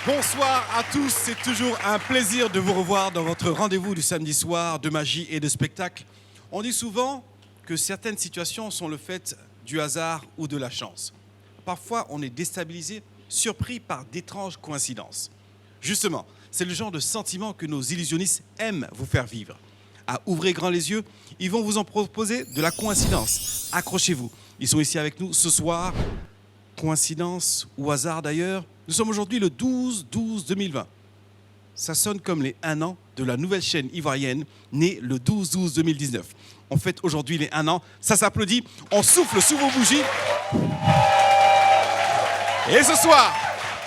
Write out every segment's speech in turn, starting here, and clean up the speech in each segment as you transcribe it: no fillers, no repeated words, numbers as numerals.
Bonsoir à tous, c'est toujours un plaisir de vous revoir dans votre rendez-vous du samedi soir de magie et de spectacle. On dit souvent que certaines situations sont le fait du hasard ou de la chance. Parfois, on est déstabilisé, surpris par d'étranges coïncidences. Justement, c'est le genre de sentiment que nos illusionnistes aiment vous faire vivre. À Ouvrez grand les yeux, ils vont vous en proposer de la coïncidence. Accrochez-vous, ils sont ici avec nous ce soir. Coïncidence ou hasard d'ailleurs, nous sommes aujourd'hui le 12-12-2020. Ça sonne comme les 1 an de la nouvelle chaîne ivoirienne née le 12-12-2019. On fête aujourd'hui les 1 an, ça s'applaudit, on souffle sous vos bougies. Et ce soir,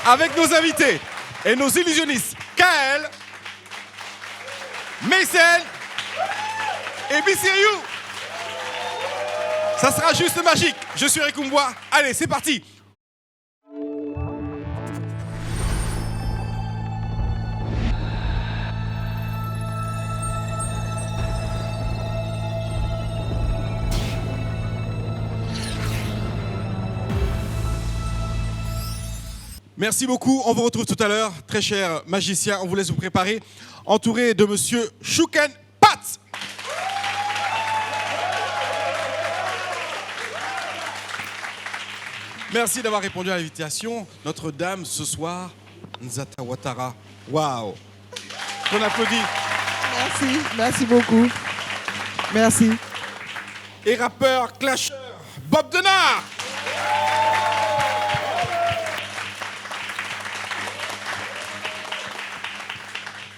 avec nos invités et nos illusionnistes, Kael, Maysel et Bissiriou. Ça sera juste magique. Je suis Rekumbois. Allez, c'est parti. Merci beaucoup. On vous retrouve tout à l'heure. Très cher magicien, on vous laisse vous préparer. Entouré de monsieur Chouken Pat. Merci d'avoir répondu à l'invitation. Notre-Dame ce soir, Nzata Ouattara. Waouh! On applaudit. Merci beaucoup. Merci. Et rappeur, clasheur, Bob Denard.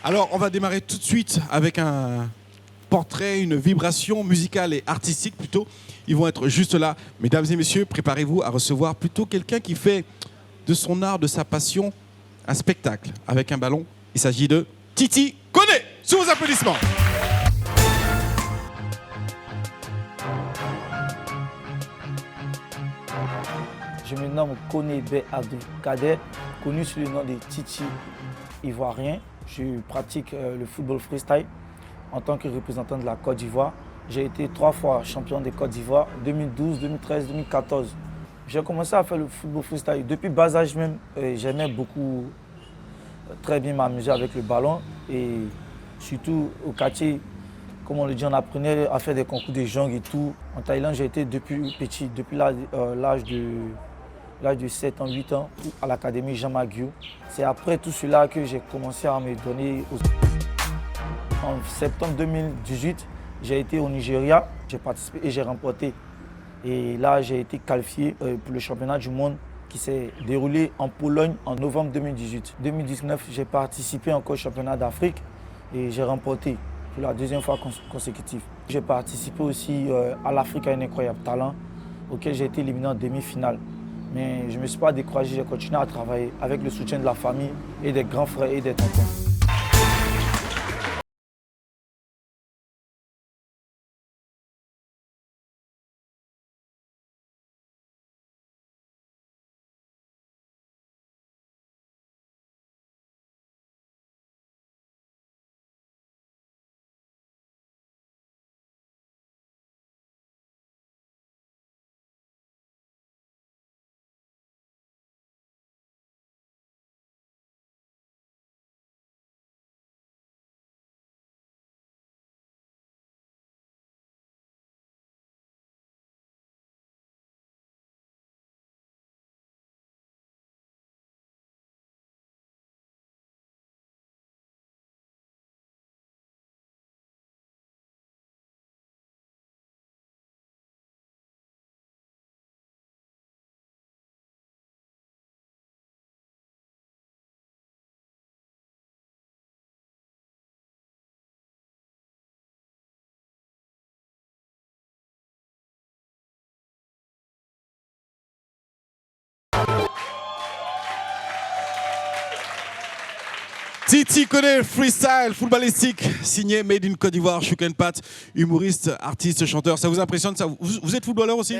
Alors, on va démarrer tout de suite avec un portrait, une vibration musicale et artistique plutôt. Ils vont être juste là. Mesdames et messieurs, préparez-vous à recevoir plutôt quelqu'un qui fait de son art, de sa passion, un spectacle avec un ballon. Il s'agit de Titi Koné. Sous vos applaudissements. Je me nomme Koné Bey Abdou Kader, connu sous le nom de Titi Ivoirien. Je pratique le football freestyle en tant que représentant de la Côte d'Ivoire. J'ai été 3 fois champion de Côte d'Ivoire, 2012, 2013, 2014. J'ai commencé à faire le football freestyle. Depuis bas âge même, j'aimais beaucoup très bien m'amuser avec le ballon. Et surtout au quartier, comme on le dit, on apprenait à faire des concours de jongle et tout. En Thaïlande, j'ai été depuis petit, depuis l'âge de 7 ans, 8 ans, à l'académie Jean Maguiou. C'est après tout cela que j'ai commencé à me donner. En septembre 2018, j'ai été au Nigeria, j'ai participé et j'ai remporté. Et là, j'ai été qualifié pour le championnat du monde qui s'est déroulé en Pologne en novembre 2018. 2019, j'ai participé encore au championnat d'Afrique et j'ai remporté pour la 2e fois consécutive. J'ai participé aussi à l'Afrique a un incroyable talent, auquel j'ai été éliminé en demi-finale. Mais je ne me suis pas découragé, j'ai continué à travailler avec le soutien de la famille et des grands frères et des tontons. Titi Koné, freestyle, footballistique, signé Made in Côte d'Ivoire, Chouken Pat, humoriste, artiste, chanteur. Ça vous impressionne ça vous êtes footballeur aussi?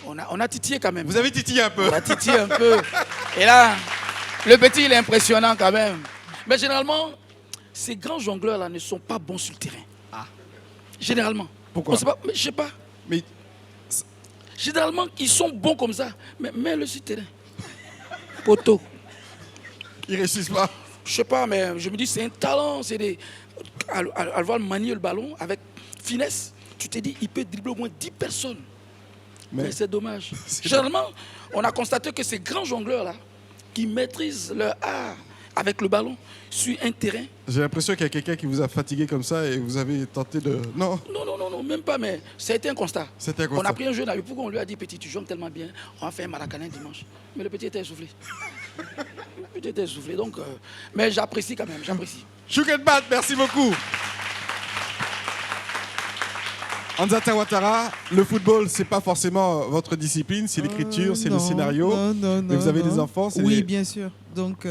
On a titillé quand même. Vous avez titillé un peu? On a titillé un peu. Et là, le petit, il est impressionnant quand même. Mais généralement, ces grands jongleurs-là ne sont pas bons sur le terrain. Ah. Généralement. Pourquoi? Mais je sais pas. Mais... Généralement, ils sont bons comme ça. Mais le sur le terrain. Poteau. Ils réussissent pas. Je sais pas, mais je me dis, c'est un talent. C'est des... À voir manier le ballon avec finesse, tu t'es dit, il peut dribbler au moins 10 personnes. Mais c'est dommage. Généralement, on a constaté que ces grands jongleurs-là, qui maîtrisent leur art avec le ballon sur un terrain. J'ai l'impression qu'il y a quelqu'un qui vous a fatigué comme ça et vous avez tenté de... Non. Non, même pas, mais ça a été un constat. C'était un constat. On a pris un jeune avec pourquoi on lui a dit, petit, tu jongles tellement bien, on va faire un maracanin dimanche. Mais le petit était essoufflé. Le petit était essoufflé, donc... mais j'apprécie quand même, j'apprécie. Choukenpat, merci beaucoup. Anzata Ouattara, le football, c'est pas forcément votre discipline, c'est l'écriture, c'est le scénario. Non, mais vous avez des enfants, c'est Oui, bien sûr. Donc,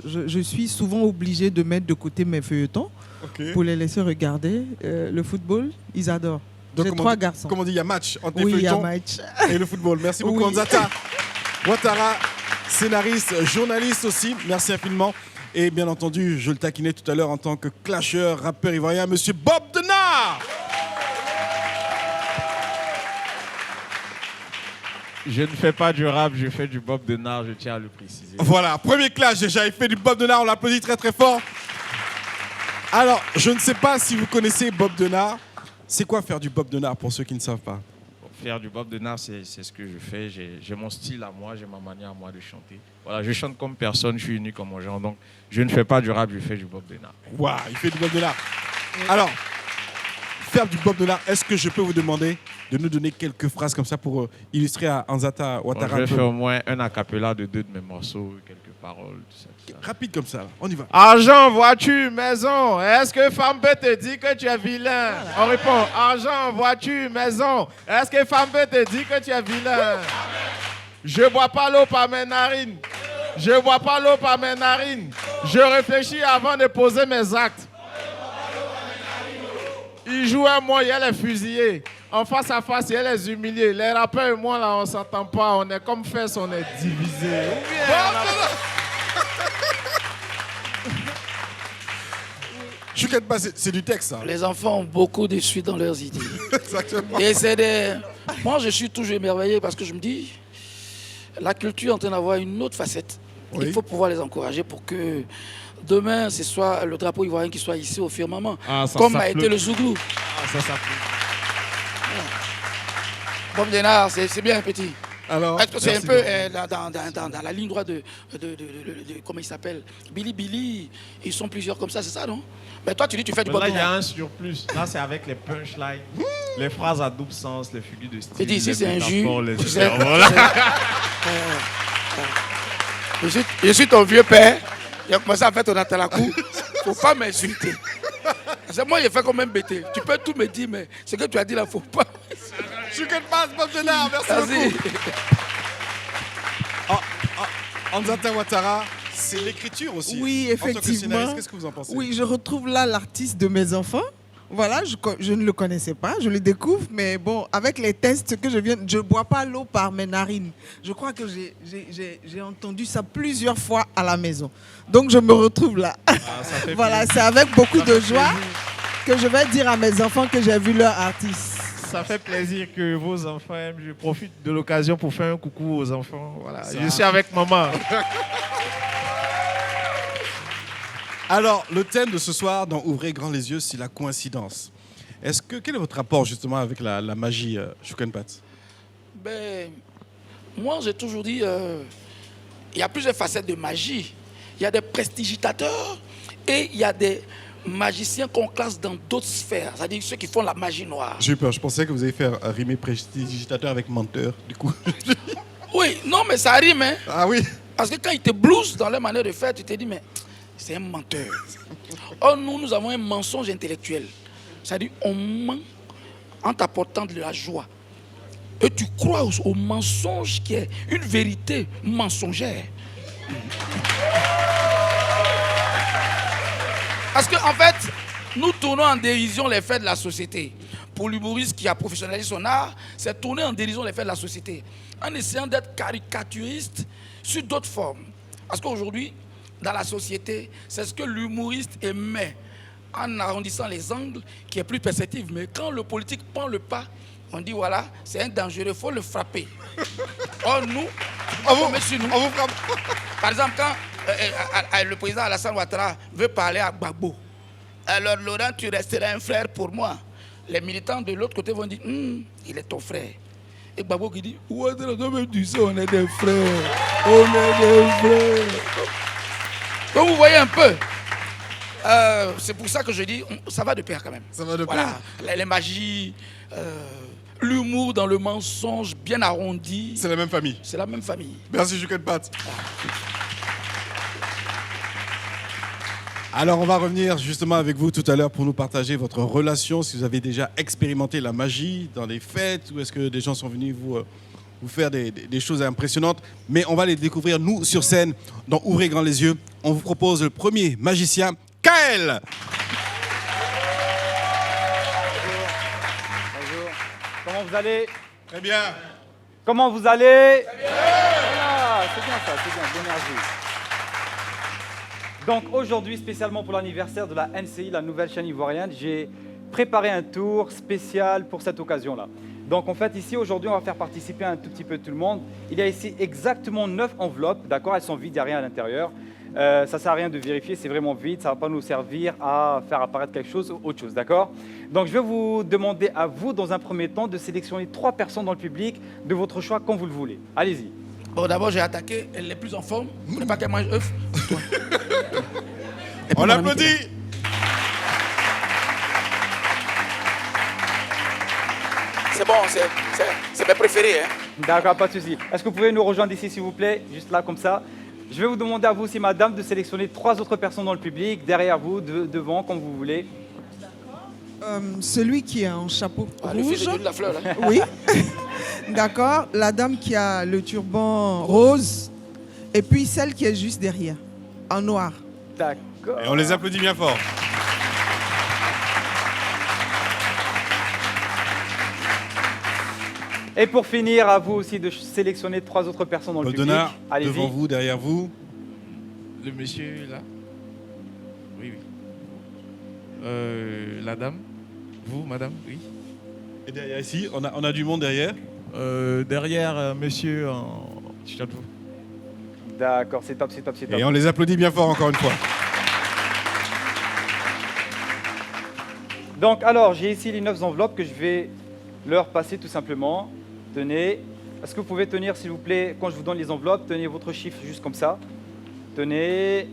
je suis souvent obligée de mettre de côté mes feuilletons pour les laisser regarder. Le football, ils adorent. J'ai 3 garçons. Comme on dit, il y a match entre les Oui, il y a feuilletons match. et le football. Merci beaucoup, Oui. Anzata Ouattara, scénariste, journaliste aussi. Merci infiniment. Et bien entendu, je le taquinais tout à l'heure en tant que clasheur, rappeur ivoirien, monsieur Bob Denard. Je ne fais pas du rap, je fais du Bob Denard, je tiens à le préciser. Voilà, premier clash déjà, il fait du Bob Denard, on l'applaudit très très fort. Alors, je ne sais pas si vous connaissez Bob Denard. C'est quoi faire du Bob Denard pour ceux qui ne savent pas? Faire du Bob Denard, c'est ce que je fais. J'ai mon style à moi, j'ai ma manière à moi de chanter. Voilà, je chante comme personne, je suis unique en mon genre. Donc, je ne fais pas du rap, je fais du Bob Denard. Waouh, il fait du Bob Denard. Alors, faire du Bob Denard, est-ce que je peux vous demander de nous donner quelques phrases comme ça pour illustrer à Anzata Ouattara? Bon, je vais faire au moins un acapella de 2 de mes morceaux, quelques paroles, tout ça. Rapide comme ça, on y va. Argent, voiture, maison. Est-ce que femme peut te dire que tu es vilain? On répond, argent, voiture, maison. Est-ce que femme peut te dire que tu es vilain? Je bois pas l'eau par mes narines. Je bois pas l'eau par mes narines. Je réfléchis avant de poser mes actes. Ils jouent à moi, il y a les fusillés. En face à face, il y a les humiliés. Les rappeurs et moi, là, on s'entend pas. On est comme fesses, on est divisés. Choukenpat, c'est du texte, ça. Les enfants ont beaucoup de suite dans leurs idées. Exactement. Et c'est des... Moi, je suis toujours émerveillé parce que je me dis, la culture est en train d'avoir une autre facette. Oui. Il faut pouvoir les encourager pour que demain, ce soit le drapeau ivoirien qui soit ici au firmament, comme a été le Zouglou. Ça s'applique. Bob Denard, c'est bien petit. Alors, Est-ce que c'est un merci peu beaucoup. dans la ligne droite de comment il s'appelle, Billy, ils sont plusieurs comme ça, c'est ça, non? Mais toi, tu dis tu fais du Bob Là, il y a Denard. un surplus. Là, c'est avec les punchlines, les phrases à double sens, les figures de style. Et dis, ici, les c'est un jus. métaphores, les Tu sais, voilà. je suis ton vieux père. Il a commencé à faire ton atalakou. Faut pas m'insulter. C'est moi, il fait comme un bêté. Tu peux tout me dire, mais ce que tu as dit là, faut pas. Choukenpat, Bob Denard, merci Vas-y. beaucoup. Anzata Ouattara, c'est l'écriture aussi. Oui, En tant que effectivement. scénariste, qu'est-ce que vous en pensez? Oui, je retrouve là l'artiste de mes enfants. Voilà, je ne le connaissais pas, je le découvre, mais bon, avec les tests que je ne bois pas l'eau par mes narines. Je crois que j'ai entendu ça plusieurs fois à la maison. Donc je me retrouve là. Ça fait Voilà, plaisir. c'est avec beaucoup de joie que je vais dire à mes enfants que j'ai vu leur artiste. Ça fait plaisir que vos enfants aiment. Je profite de l'occasion pour faire un coucou aux enfants. Voilà. Ça. Je suis avec maman. Alors, le thème de ce soir dans Ouvrez grand les yeux, c'est la coïncidence. Quel est votre rapport justement avec la magie, Choukenpat? Ben, moi, j'ai toujours dit, il y a plusieurs facettes de magie. Il y a des prestigitateurs et il y a des magiciens qu'on classe dans d'autres sphères, c'est-à-dire ceux qui font la magie noire. J'ai eu peur, je pensais que vous alliez faire rimer prestidigitateur avec menteur, du coup. Oui, non, mais ça rime, hein. Ah oui. Parce que quand ils te blousent dans leur manière de faire, tu te dis, mais c'est un menteur. Or, nous avons un mensonge intellectuel. C'est-à-dire, on ment en t'apportant de la joie. Et tu crois au mensonge qui est une vérité mensongère. Parce qu'en fait, nous tournons en dérision les faits de la société. Pour l'humoriste qui a professionnalisé son art, c'est tourner en dérision les faits de la société. En essayant d'être caricaturiste sur d'autres formes. Parce qu'aujourd'hui, dans la société, c'est ce que l'humoriste émet en arrondissant les angles qui est plus perceptif. Mais quand le politique prend le pas, on dit voilà, c'est un dangereux, il faut le frapper. Or nous, on met sur nous. On vous frappe. Par exemple, le président Alassane Ouattara veut parler à Gbagbo. Alors Laurent, tu resteras un frère pour moi. Les militants de l'autre côté vont dire, il est ton frère. Et Gbagbo qui dit, Ouattara, comme tu sais, on est des frères. On est des frères. Donc vous voyez un peu. C'est pour ça que je dis, ça va de pair quand même. Ça va de Voilà, pair. les magies, l'humour dans le mensonge bien arrondi. C'est la même famille. C'est la même famille. Merci, Chouken Pat. Alors, on va revenir justement avec vous tout à l'heure pour nous partager votre relation, si vous avez déjà expérimenté la magie dans les fêtes, ou est-ce que des gens sont venus vous faire des choses impressionnantes. Mais on va les découvrir, nous, sur scène, dans Ouvrez grand les yeux. On vous propose le premier magicien, Kael. Bonjour. Comment vous allez? Très bien. Comment vous allez? Très bien. Voilà, c'est bien ça, c'est bien, bonne énergie. Donc aujourd'hui, spécialement pour l'anniversaire de la NCI, la nouvelle chaîne ivoirienne, j'ai préparé un tour spécial pour cette occasion-là. Donc en fait, ici, aujourd'hui, on va faire participer un tout petit peu tout le monde. Il y a ici exactement 9 enveloppes, d'accord? Elles sont vides, il n'y a rien à l'intérieur. Ça ne sert à rien de vérifier, c'est vraiment vide, ça ne va pas nous servir à faire apparaître quelque chose ou autre chose, d'accord? Donc je vais vous demander à vous, dans un premier temps, de sélectionner 3 personnes dans le public de votre choix, comme vous le voulez. Allez-y. Bon, d'abord, j'ai attaqué les plus en forme. Vous voulez pas qu'elle mange œuf? On applaudit. C'est bon, c'est mes préférés. Hein. D'accord, pas de souci. Est-ce que vous pouvez nous rejoindre ici, s'il vous plaît? Juste là, comme ça. Je vais vous demander à vous aussi, madame, de sélectionner 3 autres personnes dans le public, derrière vous, devant, comme vous voulez. Celui qui a un chapeau Ah, le fils rouge. de la fleur, là. Oui. D'accord. La dame qui a le turban rose. Et puis celle qui est juste derrière, en noir. D'accord. Et on les applaudit bien fort. Et pour finir, à vous aussi de sélectionner 3 autres personnes dans le public. Donnard, Allez-y. devant vous, derrière vous. Le monsieur là. Oui, oui. La dame. Vous, madame, oui. Et derrière ici, on a du monde derrière. Derrière, monsieur en t-shirt vous. D'accord, c'est top, c'est top, c'est top. Et on les applaudit bien fort encore une fois. Donc, alors, j'ai ici les 9 enveloppes que je vais leur passer tout simplement. Tenez. Est-ce que vous pouvez tenir, s'il vous plaît, quand je vous donne les enveloppes, tenez votre chiffre juste comme ça. Tenez.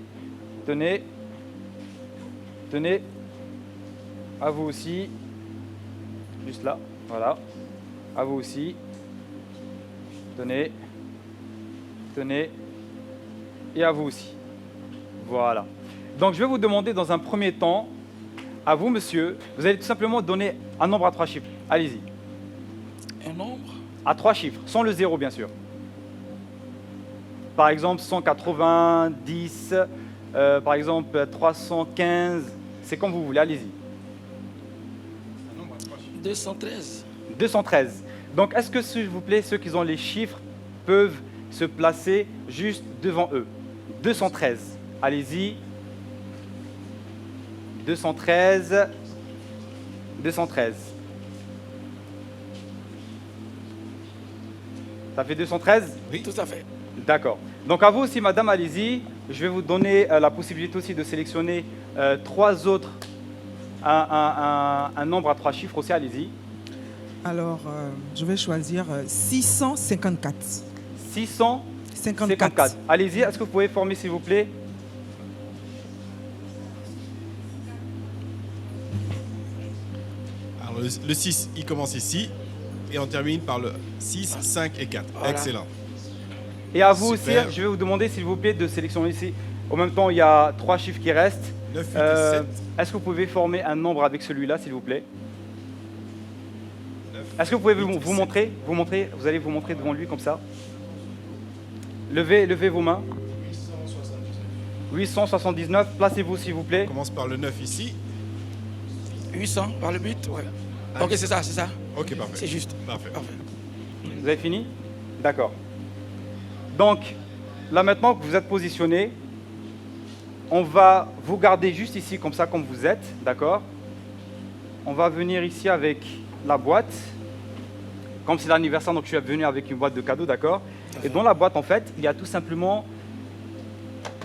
Tenez. Tenez. À vous aussi. Juste là. Voilà. À vous aussi. Tenez. Tenez. Et à vous aussi. Voilà. Donc, je vais vous demander dans un premier temps, à vous, monsieur, vous allez tout simplement donner un nombre à 3 chiffres. Allez-y. Un nombre? À 3 chiffres, sans le 0, bien sûr. Par exemple, 190, par exemple, 315. C'est comme vous voulez, allez-y. 213. 213. Donc, est-ce que, s'il vous plaît, ceux qui ont les chiffres peuvent se placer juste devant eux? 213. Allez-y. 213. 213. Ça fait 213? Oui. Tout à fait. D'accord. Donc à vous aussi, madame, allez-y. Je vais vous donner la possibilité aussi de sélectionner 3 autres, un nombre à 3 chiffres aussi, allez-y. Alors, je vais choisir 654. 654. Allez-y, est-ce que vous pouvez former, s'il vous plaît? Alors, le 6, il commence ici. Et on termine par le 6, 5 et 4. Voilà. Excellent. Et à vous Super. aussi, je vais vous demander, s'il vous plaît, de sélectionner ici. En même temps, il y a 3 chiffres qui restent. 9, 8 et 7. Est-ce que vous pouvez former un nombre avec celui-là, s'il vous plaît? 9, Est-ce que vous pouvez 8 et vous 7. montrer, vous allez vous montrer devant lui comme ça. Levez vos mains. 879, placez-vous, s'il vous plaît. On commence par le 9 ici. 800 par le 8, ouais. Ok, c'est ça, c'est ça. Ok, parfait. C'est juste. Parfait. Parfait. Vous avez fini? D'accord. Donc, là maintenant que vous êtes positionné, on va vous garder juste ici comme ça, comme vous êtes, d'accord? On va venir ici avec la boîte. Comme c'est l'anniversaire, donc je suis venu avec une boîte de cadeaux, d'accord? Et dans la boîte, en fait, il y a tout simplement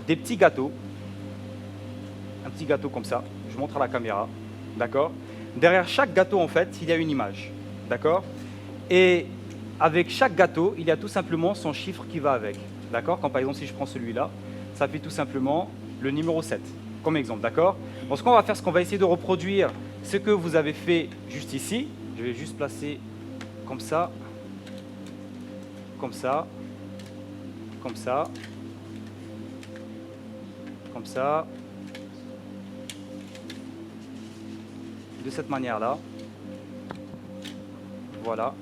des petits gâteaux. Un petit gâteau comme ça. Je montre à la caméra. D'accord? Derrière chaque gâteau, en fait, il y a une image. D'accord? Et avec chaque gâteau, il y a tout simplement son chiffre qui va avec. D'accord? Quand par exemple, si je prends celui-là, ça fait tout simplement le numéro 7, comme exemple. D'accord? Donc, ce qu'on va faire, c'est qu'on va essayer de reproduire ce que vous avez fait juste ici. Je vais juste placer comme ça, comme ça, comme ça, comme ça, de cette manière-là. Voilà.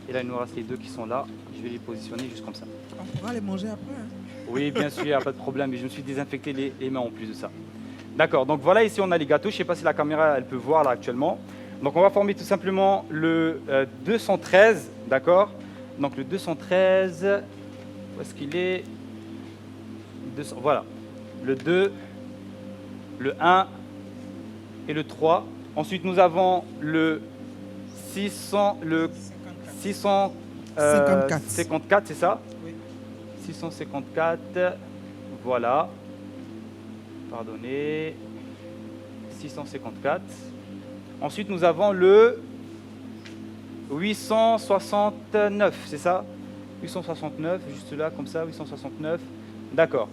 Et là, il nous reste les deux qui sont là. Je vais les positionner juste comme ça. On pourra les manger après. Hein. Oui, bien sûr, il n'y a pas de problème. Mais je me suis désinfecté les mains en plus de ça. D'accord, donc voilà, ici on a les gâteaux. Je ne sais pas si la caméra elle peut voir là actuellement. Donc on va former tout simplement le 213, d'accord? Donc le 213, où est-ce qu'il est, 200, voilà, le 2, le 1 et le 3. Ensuite nous avons le 600, le 654, c'est ça? Oui. 654, voilà. Pardonnez, 654. Ensuite, nous avons le 869, c'est ça? 869, juste là, comme ça, 869. D'accord.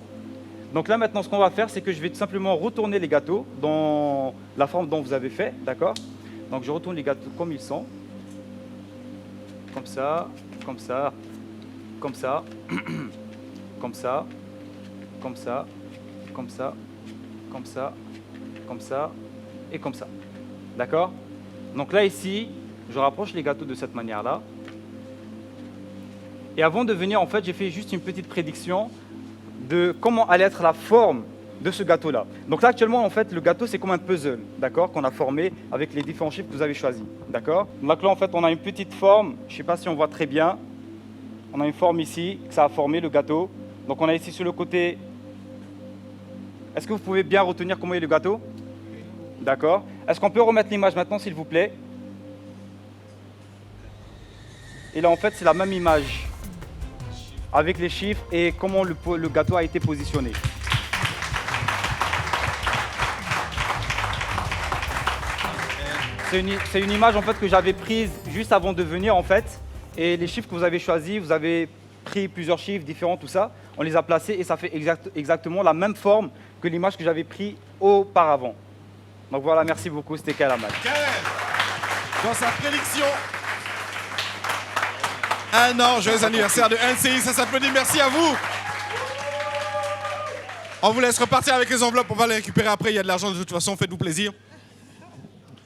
Donc là, maintenant, ce qu'on va faire, c'est que je vais tout simplement retourner les gâteaux dans la forme dont vous avez fait, d'accord? Donc, je retourne les gâteaux comme ils sont. Comme ça, comme ça, comme ça, comme ça, comme ça, comme ça, comme ça, comme ça et comme ça. D'accord? Donc là, ici, je rapproche les gâteaux de cette manière-là. Et avant de venir, en fait, j'ai fait juste une petite prédiction de comment allait être la forme de ce gâteau-là. Donc là, actuellement, en fait, le gâteau, c'est comme un puzzle, d'accord, qu'on a formé avec les différents chiffres que vous avez choisis, d'accord? Donc là, en fait, on a une petite forme, je ne sais pas si on voit très bien. On a une forme ici, que ça a formé le gâteau. Donc on a ici sur le côté. Est-ce que vous pouvez bien retenir comment est le gâteau? D'accord. Est-ce qu'on peut remettre l'image maintenant, s'il vous plaît? Et là, en fait, c'est la même image avec les chiffres et comment le gâteau a été positionné. C'est une image en fait que j'avais prise juste avant de venir en fait. Et les chiffres que vous avez choisis, vous avez pris plusieurs chiffres différents, tout ça. On les a placés et ça fait exactement la même forme que l'image que j'avais prise auparavant. Donc voilà, merci beaucoup, c'était Kalaman. Dans sa prédiction, un an, joyeux anniversaire de NCI, ça s'applaudit, merci à vous. On vous laisse repartir avec les enveloppes, on va les récupérer après, il y a de l'argent de toute façon, faites-vous plaisir.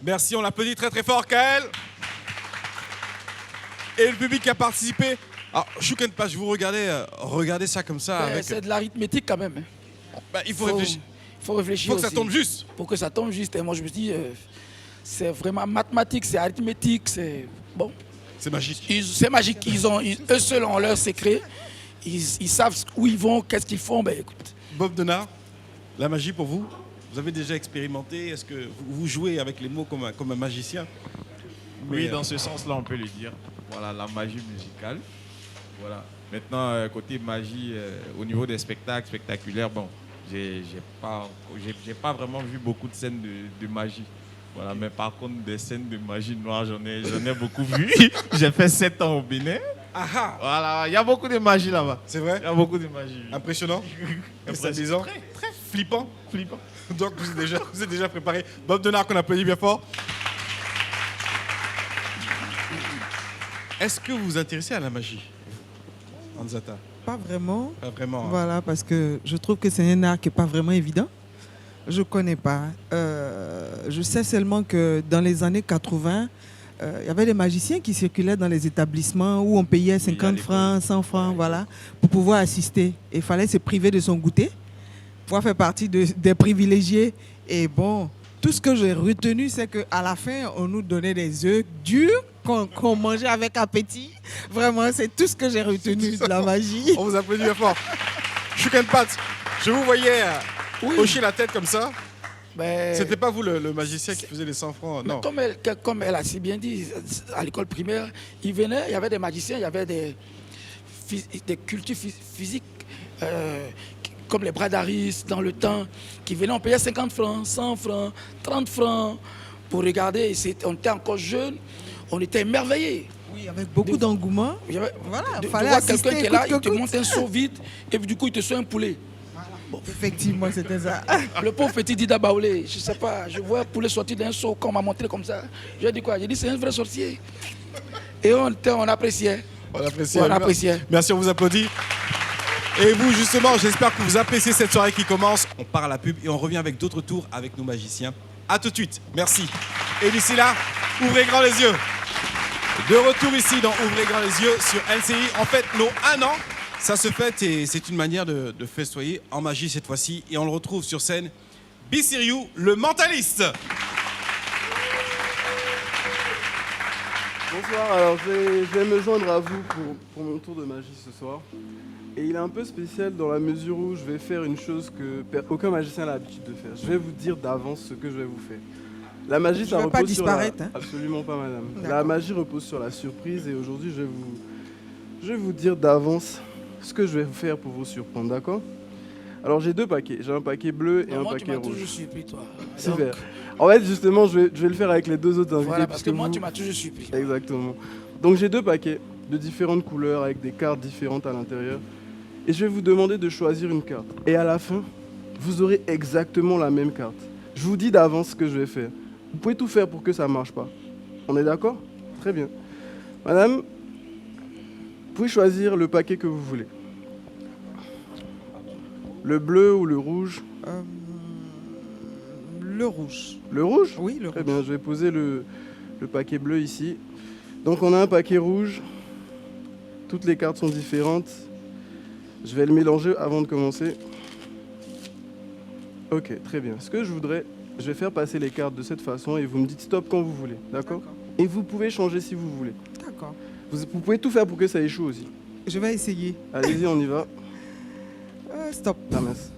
Merci, on l'applaudit très très fort, Kael. Et le public qui a participé. Alors, Chouken Page, vous regardez ça comme ça. Avec... C'est de l'arithmétique quand même. Bah, il faut réfléchir. Il faut réfléchir. Il faut que ça aussi. tombe juste. Pour que ça tombe juste. Et moi, je me dis, c'est vraiment mathématique, c'est arithmétique, c'est bon. C'est magique. C'est magique. Eux seuls ont leur secret. Ils savent où ils vont, qu'est-ce qu'ils font. Ben, écoute. Bob Denard, la magie pour vous? Vous avez déjà expérimenté? Est-ce que vous jouez avec les mots comme un magicien? Oui, dans ce sens-là, on peut le dire. Voilà, la magie musicale. Voilà. Maintenant, côté magie, au niveau des spectacles spectaculaires, bon, j'ai pas vraiment vu beaucoup de scènes de magie. Voilà, mais par contre, des scènes de magie noire, j'en ai beaucoup vu. J'ai fait 7 ans au Bénin. Ah. Voilà, il y a beaucoup de magie là-bas. C'est vrai? Il y a beaucoup de magie. Oui. Impressionnant. Impressionnant. Très flippant. Flippant. Donc vous êtes déjà préparé. Bob Denard, qu'on applaudit bien fort. Est-ce que vous vous intéressez à la magie, Anzata? Pas vraiment. Pas vraiment. Hein. Voilà, parce que je trouve que c'est un art qui n'est pas vraiment évident. Je ne connais pas. Je sais seulement que dans les années 80, il y avait des magiciens qui circulaient dans les établissements où on payait 50 francs, 100 francs, voilà, pour pouvoir assister. Et il fallait se priver de son goûter, pour faire partie des privilégiés. Et bon, tout ce que j'ai retenu, c'est qu'à la fin, on nous donnait des œufs durs qu'on mangeait avec appétit. Vraiment, c'est tout ce que j'ai retenu de la magie. On vous applaudit bien fort. Chouken Pat, je vous voyais hocher la tête comme ça. C'était pas vous le magicien qui faisait les 100 francs, non? Comme elle a si bien dit, à l'école primaire, il y avait des magiciens, il y avait des cultures physiques comme les bradaristes dans le temps, qui venaient, on payait 50 francs, 100 francs, 30 francs pour regarder. On était encore jeunes, on était émerveillés. Oui, avec beaucoup d'engouement. Voilà, de fallait voir assister, quelqu'un qui est là, il te coûte. monte un seau vide, et puis du coup, il te soigne un poulet. Effectivement, c'était ça. Le pauvre petit Dida Baoulé, je sais pas, je vois un poulet sortir d'un seau, quand on m'a montré comme ça. J'ai dit quoi? J'ai dit c'est un vrai sorcier. Et on appréciait. On apprécie. On appréciait. Merci, on vous applaudit. Et vous, justement, j'espère que vous appréciez cette soirée qui commence. On part à la pub et on revient avec d'autres tours avec nos magiciens. A tout de suite. Merci. Et d'ici là, ouvrez grand les yeux. De retour ici dans Ouvrez grand les yeux sur LCI. En fait, nos 1 an, ça se fête et c'est une manière de festoyer en magie cette fois-ci. Et on le retrouve sur scène. Bissiriou, le mentaliste. Bonsoir, alors je vais me joindre à vous pour mon tour de magie ce soir. Et il est un peu spécial dans la mesure où je vais faire une chose que aucun magicien n'a l'habitude de faire. Je vais vous dire d'avance ce que je vais vous faire. La magie, Je ça vais repose pas disparaître, hein. Absolument pas, madame. D'accord. La magie repose sur la surprise et aujourd'hui, je vais vous dire d'avance ce que je vais vous faire pour vous surprendre, d'accord? Alors j'ai 2 paquets. J'ai un paquet bleu et un Moi, tu paquet m'as rouge. toujours surpris, toi. Super. En fait, justement, je vais le faire avec les 2 autres invités. Voilà, parce que moi, vous- tu m'as toujours surpris. Exactement. Donc j'ai 2 paquets de différentes couleurs avec des cartes différentes à l'intérieur. Et je vais vous demander de choisir une carte. Et à la fin, vous aurez exactement la même carte. Je vous dis d'avance ce que je vais faire. Vous pouvez tout faire pour que ça ne marche pas. On est d'accord? Très bien. Madame, vous pouvez choisir le paquet que vous voulez. Le bleu ou le rouge? Le rouge. Le rouge? Oui, le Très rouge. bien, je vais poser le paquet bleu ici. Donc on a un paquet rouge. Toutes les cartes sont différentes. Je vais le mélanger avant de commencer. Ok, très bien. Ce que je voudrais, je vais faire passer les cartes de cette façon et vous me dites stop quand vous voulez. D'accord? Et vous pouvez changer si vous voulez. D'accord. Vous pouvez tout faire pour que ça échoue aussi. Je vais essayer. Allez-y, on y va. Stop. Ah mince.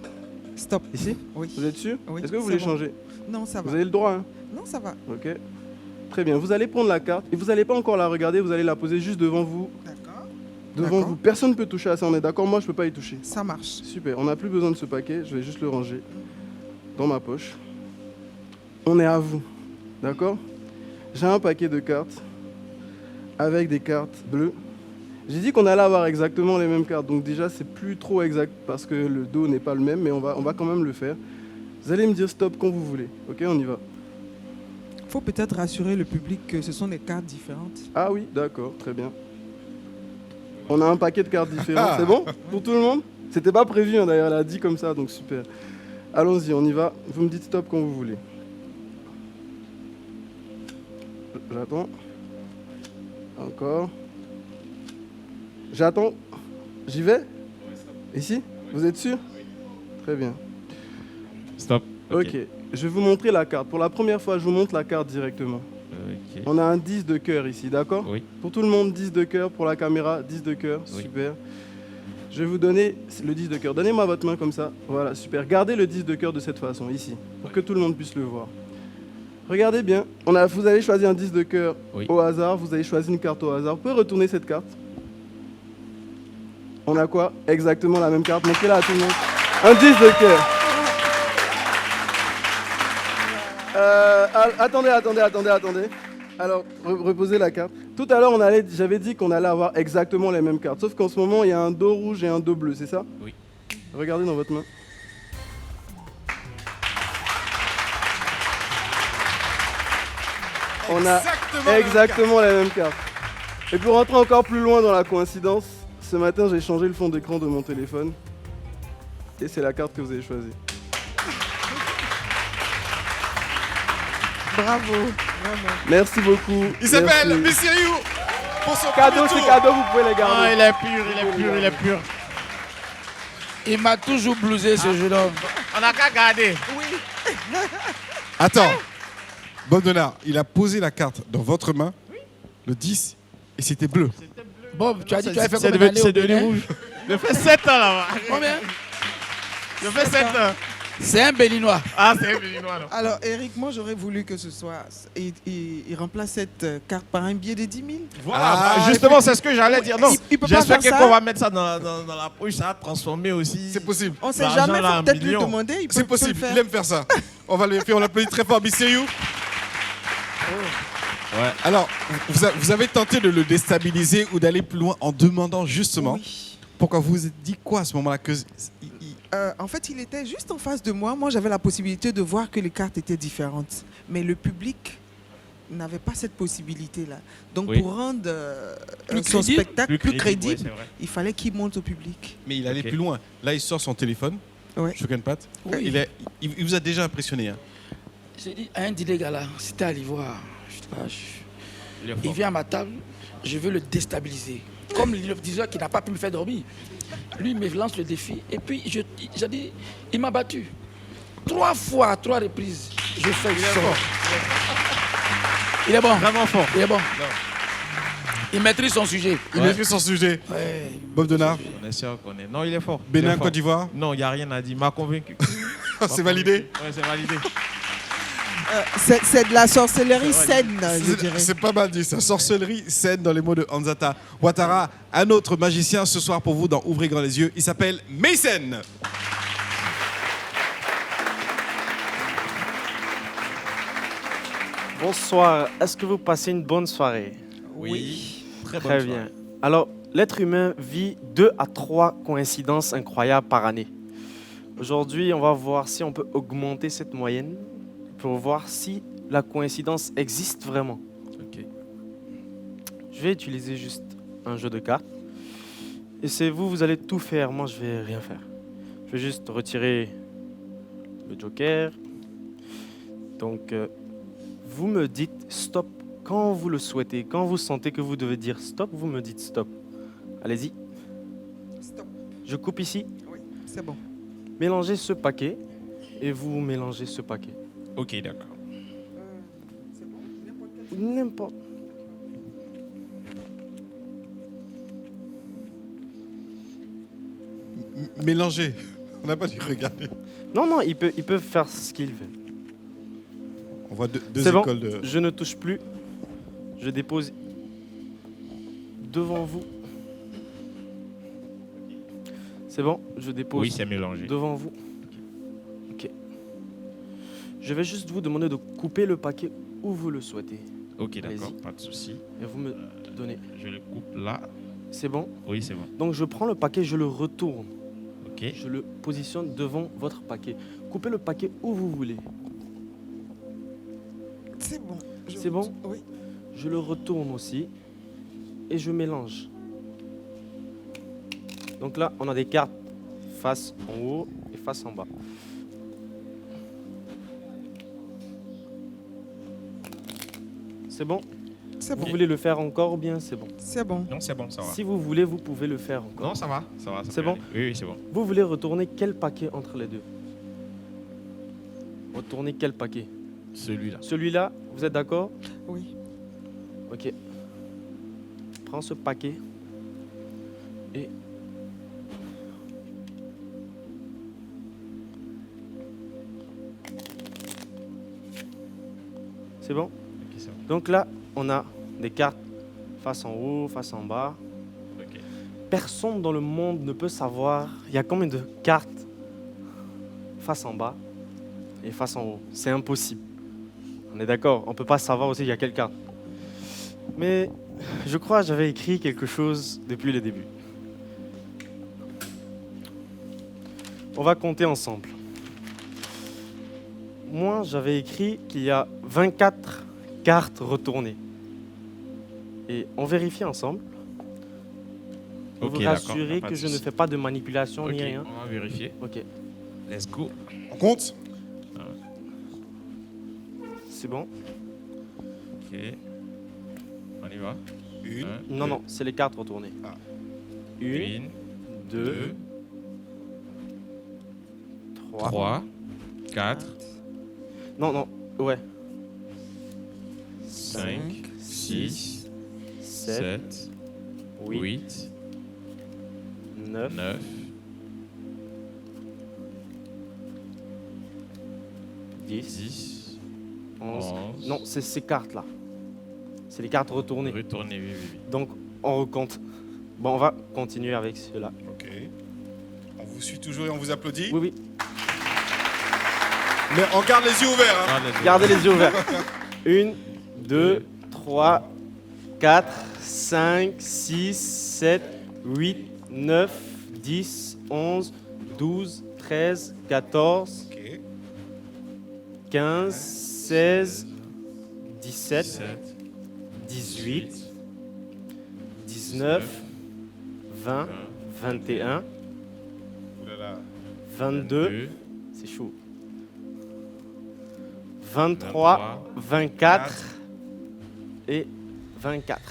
Stop. Ici? Oui. Vous êtes sûr? Oui, Est-ce que vous c'est voulez bon. changer? Non, ça Vous va. avez le droit, hein? Non, ça va. Ok. Très bien. Vous allez prendre la carte et vous n'allez pas encore la regarder, vous allez la poser juste devant vous. D'accord. Devant D'accord. vous. Personne ne peut toucher à ça, on est d'accord? Moi, je ne peux pas y toucher. Ça marche. Super. On n'a plus besoin de ce paquet. Je vais juste le ranger dans ma poche. On est à vous. D'accord? J'ai un paquet de cartes avec des cartes bleues. J'ai dit qu'on allait avoir exactement les mêmes cartes. Donc déjà, c'est plus trop exact parce que le dos n'est pas le même, mais on va quand même le faire. Vous allez me dire stop quand vous voulez. Ok, on y va. Il faut peut-être rassurer le public que ce sont des cartes différentes. Ah oui, d'accord, très bien. On a un paquet de cartes différentes, c'est bon? Pour tout le monde? C'était pas prévu, hein, d'ailleurs, elle a dit comme ça, donc super. Allons-y, on y va. Vous me dites stop quand vous voulez. J'attends. Encore. J'attends. J'y vais? Ici? Vous êtes sûr? Très bien. Stop. Ok, je vais vous montrer la carte. Pour la première fois, je vous montre la carte directement. Ok. On a un 10 de cœur ici, d'accord? Oui. Pour tout le monde, 10 de cœur. Pour la caméra, 10 de cœur. Oui. Super. Je vais vous donner le 10 de cœur. Donnez-moi votre main comme ça. Voilà, super. Gardez le 10 de cœur de cette façon, ici, pour que tout le monde puisse le voir. Regardez bien. Vous avez choisi un 10 de cœur Oui. au hasard. Vous avez choisi une carte au hasard. Vous pouvez retourner cette carte. On a quoi? Exactement la même carte. Montrez-la à tout le monde. Un 10 de cœur. Attendez. Alors, reposez la carte. Tout à l'heure, j'avais dit qu'on allait avoir exactement les mêmes cartes. Sauf qu'en ce moment, il y a un dos rouge et un dos bleu, c'est ça? Oui. Regardez dans votre main. On a exactement la même carte. Et pour rentrer encore plus loin dans la coïncidence, ce matin, j'ai changé le fond d'écran de mon téléphone. Et c'est la carte que vous avez choisie. Bravo. Vraiment. Merci beaucoup. Il s'appelle Merci. Bissiriou. Pour son Cadeau, premier c'est tour. cadeau, vous pouvez les garder. Ah, il est pur, il est pur, il est pur. Il m'a toujours blousé, ce jeune homme. On n'a qu'à garder. Attends. Bondona, il a posé la carte dans votre main, le 10, et c'était bleu. Bob, tu as dit que tu avais fait C'est combien d'années devenu au Bénin? rouge. Je fais 7 ans là-bas. Combien? Je fais 7 ans. C'est un Béninois. Ah, c'est un Béninois, non? Alors, Eric, moi, j'aurais voulu que ce soit. Il remplace cette carte par un billet de 10 000. Voilà, Ah, bah, justement, c'est ce que j'allais dire. Non, il peut pas j'espère faire ça. qu'on va mettre ça dans la poche, ça va transformer aussi. C'est possible. On ne sait L'argent, jamais, il là, faut un peut-être lui million. demander. Il C'est peut le possible. faire. Il aime faire ça. On va le faire. On l'applaudit très fort. Biseyou. Ouais. Alors, vous avez tenté de le déstabiliser ou d'aller plus loin en demandant justement Oui. pourquoi vous vous êtes dit quoi à ce moment-là que En fait, il était juste en face de moi. Moi, j'avais la possibilité de voir que les cartes étaient différentes. Mais le public n'avait pas cette possibilité-là. Donc, Oui. pour rendre Plus son crédible. spectacle plus crédible, ouais, c'est vrai. il fallait qu'il monte au public. Mais il allait Ok. plus loin. Là, il sort son téléphone. Ouais. Chokenpat. Oui. Il vous a déjà impressionné. Hein. J'ai dit à un dîner gala, c'était à l'Ivoire. Je sais pas, Il est il fort. vient à ma table, je veux le déstabiliser. Comme l'hypnotiseur qui n'a pas pu me faire dormir. Lui, il me lance le défi. Et puis, j'ai dit, il m'a battu. 3 fois, à 3 reprises, je fais le sort. Il est bon. Vraiment fort. Il est bon. Il maîtrise son sujet. Il maîtrise son sujet. Ouais. Bob Denard, On est sûr qu'on est. Non, il est fort. Il Bénin, est fort. Côte d'Ivoire. Non, il n'y a rien à dire. Il m'a convaincu. C'est validé. Ouais, c'est validé. C'est de la sorcellerie saine, je dirais. C'est pas mal dit, ça. Sorcellerie saine dans les mots de Hanzata Ouattara. Un autre magicien ce soir pour vous dans Ouvrez grand les yeux. Il s'appelle Mason. Bonsoir, est-ce que vous passez une bonne soirée? Oui. Très Très bien. Alors, l'être humain vit 2 à 3 coïncidences incroyables par année. Aujourd'hui, on va voir si on peut augmenter cette moyenne pour voir si la coïncidence existe vraiment. Ok. Je vais utiliser juste un jeu de cartes. Et c'est vous, vous allez tout faire. Moi, je vais rien faire. Je vais juste retirer le joker. Donc, vous me dites stop quand vous le souhaitez. Quand vous sentez que vous devez dire stop, vous me dites stop. Allez-y. Stop. Je coupe ici. Oui, c'est bon. Mélangez ce paquet et vous mélangez ce paquet. Ok, d'accord. C'est bon, n'importe quel. N'importe. Mélangé. On n'a pas dû regarder. Non, non, ils peuvent faire ce qu'ils veulent. On voit deux C'est bon, écoles de. je ne touche plus. Je dépose devant vous. C'est bon, je dépose Oui, c'est mélangé. devant vous. Ok. Je vais juste vous demander de couper le paquet où vous le souhaitez. Ok, d'accord, Allez-y. pas de souci. Et vous me donnez. Je le coupe là. C'est bon? Oui, c'est bon. Donc je prends le paquet, je le retourne. Ok. Je le positionne devant votre paquet. Coupez le paquet où vous voulez. C'est bon. C'est bon? Oui. Je le retourne aussi et je mélange. Donc là, on a des cartes face en haut et face en bas. C'est bon? C'est Vous bon. voulez le faire encore ou bien c'est bon? C'est bon. Non, c'est bon, ça va. Si vous voulez, vous pouvez le faire encore. Non, ça va. Ça va. C'est bon? Oui, oui, c'est bon. Vous voulez retourner quel paquet entre les deux? Retourner quel paquet? Celui-là. Celui-là, vous êtes d'accord? Oui. Ok. Prends ce paquet et c'est bon? Ok, c'est bon. Donc là, on a des cartes face en haut, face en bas. Ok. Personne dans le monde ne peut savoir il y a combien de cartes face en bas et face en haut. C'est impossible. On est d'accord? On ne peut pas savoir aussi il y a quelle carte. Mais je crois que j'avais écrit quelque chose depuis le début. On va compter ensemble. Moi, j'avais écrit qu'il y a 24 cartes retournées. Et on vérifie ensemble. Vous Ok, vous d'accord, rassurez pas que de je ne souci. fais pas de manipulation Ok, ni rien. on va vérifier. Ok, Let's go. On compte. c'est bon. Ok. On y va. Une. Non, non, c'est les cartes retournées. Ah. Une, deux, 3. 3, 4, Non, non, ouais. 5, 6, 7, 7, 8, 8, 9, 9, 10, 11. 11. Non, c'est ces cartes-là. C'est les cartes retournées. Retournez, oui. Donc, on recompte. Bon, on va continuer avec ceux-là. Ok. On vous suit toujours et on vous applaudit. Oui. Mais on garde les yeux ouverts. Hein. Gardez les yeux ouverts. 1, 2, 3, 4, 5, 6, 7, 8, 9, 10, 11, 12, 13, 14, Ok. 15, 16, 17, 18, 19, 20, 21, 22, c'est chaud. 23, 24 et 24.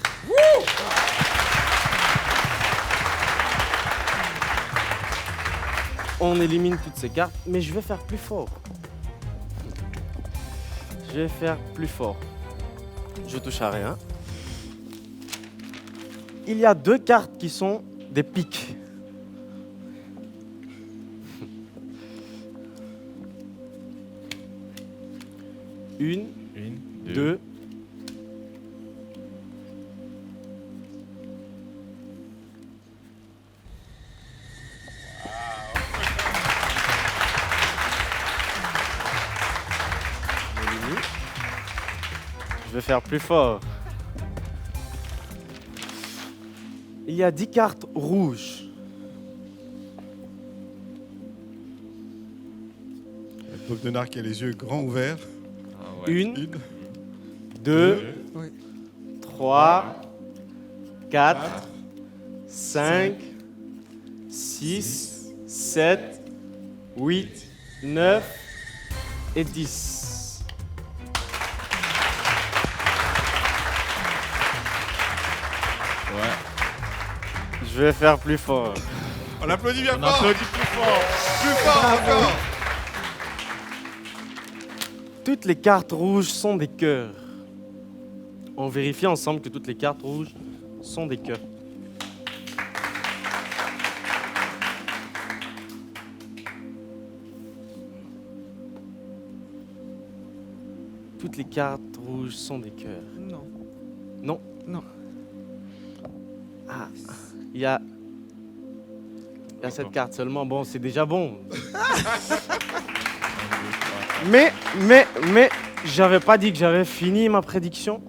On élimine toutes ces cartes, mais je vais faire plus fort. Je vais faire plus fort. Je touche à rien. Il y a 2 cartes qui sont des piques. Une, 2, 2. Je vais faire plus fort. Il y a 10 cartes rouges. Bob Denard qui a les yeux grands ouverts. 1, 2, 3, 4, 5, 6, 7, 8, 9 et 10. Je vais faire plus fort. On applaudit bien On fort. applaudit plus fort. Plus fort encore. Toutes les cartes rouges sont des cœurs. On vérifie ensemble que toutes les cartes rouges sont des cœurs. Toutes les cartes rouges sont des cœurs. Non. Non. Non. Ah, il y a cette carte seulement. Bon, c'est déjà bon. Mais, j'avais pas dit que j'avais fini ma prédiction.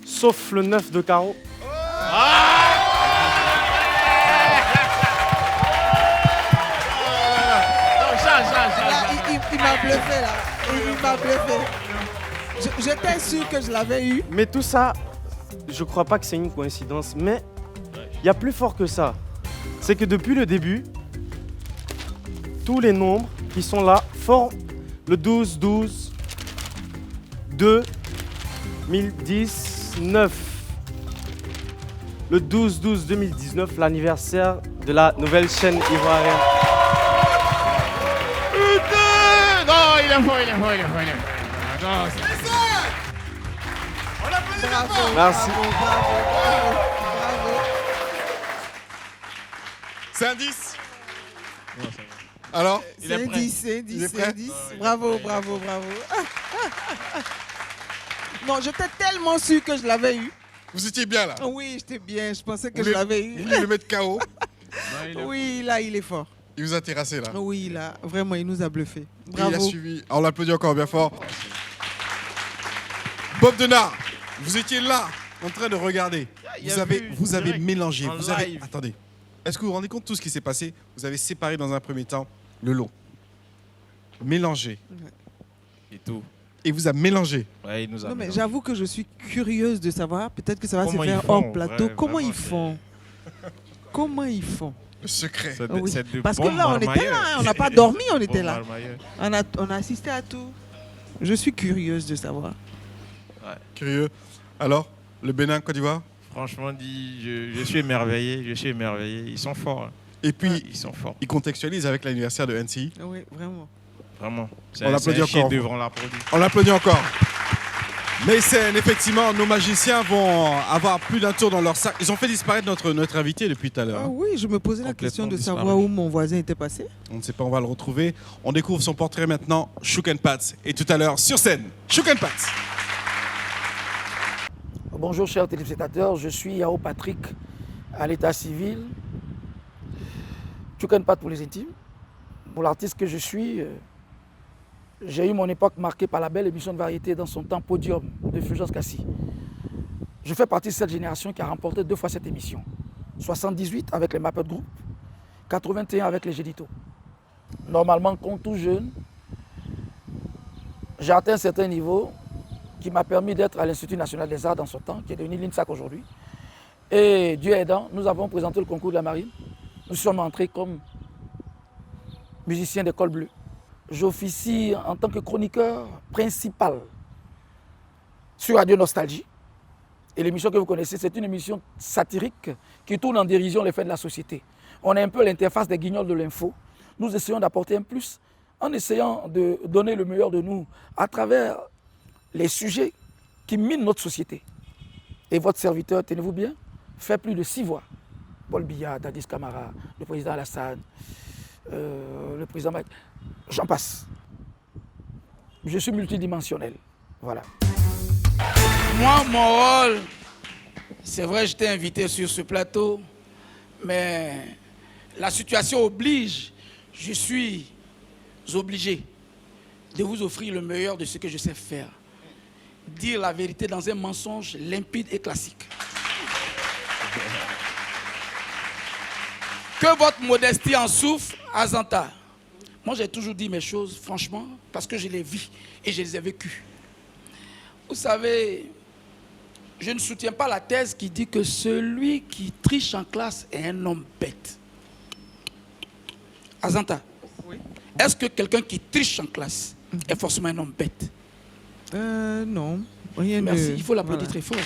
Sauf le 9 de carreau. Là, il m'a bluffé là. Il m'a bluffé. J'étais sûr que je l'avais eu. Mais tout ça, je crois pas que c'est une coïncidence. Mais il y a plus fort que ça. C'est que depuis le début, tous les nombres qui sont là forment le 12, 12, 2, 2019. Le 12, 12, 2019, l'anniversaire de la nouvelle chaîne ivoirienne. Putain! Non, il est fort. Non, Bravo. Merci. Bravo. C'est un 10. Alors C'est un 10, c'est un 10, Il est c'est un prêt 10. Bravo. Non, j'étais tellement sûr que je l'avais eu. Vous étiez bien là. Oui, j'étais bien. Je pensais que Vous je voulez- l'avais Vous eu. voulez le mettre KO. Oui, là, il est fort. Il vous a terrassé là. Oui, là, vraiment, il nous a bluffé. Et il a Bravo. suivi. On l'applaudit encore bien fort. Bob Denard, vous étiez là, en train de regarder. Vous avez mélangé. en Vous avez. live. Attendez. Est-ce que vous vous rendez compte de tout ce qui s'est passé? Vous avez séparé dans un premier temps le lot. Mélangé. Et tout. Et vous avez mélangé. Ouais, il nous a Non, mais mélangé. j'avoue que je suis curieuse de savoir, peut-être que ça va Comment se ils faire font, hors plateau. ouais, Comment vraiment, ils font Comment ils font Le secret. C'est de- Oui. c'est de Parce que bons là, on était marmailleurs. là, hein, on n'a pas dormi, on était Bons là. marmailleurs. On a assisté à tout. Je suis curieuse de savoir. Curieux. Alors, le Bénin, Côte d'Ivoire? Franchement dit, je suis émerveillé. Ils sont forts. hein. Et puis, Ils sont forts. il contextualise avec l'anniversaire de NCI. Oui, vraiment. Vraiment. On l'applaudit un encore. chef-d'œuvre, on l'applaudit. On l'applaudit encore. Mécène, effectivement, nos magiciens vont avoir plus d'un tour dans leur sac. Ils ont fait disparaître notre invité depuis tout à l'heure. Ah oui, je me posais la question de Complètement savoir disparu. où mon voisin était passé. On ne sait pas, on va le retrouver. On découvre son portrait maintenant, Chouk and Pats. Et tout à l'heure, sur scène, Chouk and Pats. Bonjour chers téléspectateurs, je suis Yao Patrick à l'état civil. Chouk and Pats pour les intimes. Pour l'artiste que je suis, j'ai eu mon époque marquée par la belle émission de variété dans son temps Podium de Fulgence Cassi. Je fais partie de cette génération qui a remporté 2 fois cette émission. 78 avec les Muppet Group, 81 avec les Gédito. Normalement, comme tout jeune, j'ai atteint un certain niveau qui m'a permis d'être à l'Institut national des arts dans son temps, qui est devenu l'INSAC aujourd'hui. Et Dieu aidant, nous avons présenté le concours de la marine. Nous sommes entrés comme musiciens d'école bleue. J'officie en tant que chroniqueur principal sur Radio Nostalgie. Et l'émission que vous connaissez, c'est une émission satirique qui tourne en dérision les faits de la société. On est un peu l'interface des guignols de l'info. Nous essayons d'apporter un plus en essayant de donner le meilleur de nous à travers les sujets qui minent notre société. Et votre serviteur, tenez-vous bien, fait plus de 6 voix. Paul Biya, Dadis Camara, le président Alassane, le président Mike, j'en passe. Je suis multidimensionnel. Voilà. Moi, mon rôle, c'est vrai, j'étais invité sur ce plateau, mais la situation oblige, je suis obligé de vous offrir le meilleur de ce que je sais faire. Dire la vérité dans un mensonge limpide et classique. Que votre modestie en souffre, Azanta. Moi, j'ai toujours dit mes choses, franchement, parce que je les vis et je les ai vécues. Vous savez, je ne soutiens pas la thèse qui dit que celui qui triche en classe est un homme bête. Azanta, oui. Est-ce que quelqu'un qui triche en classe est forcément un homme bête? Non. Rien Merci, de... il faut l'applaudir voilà. très fort.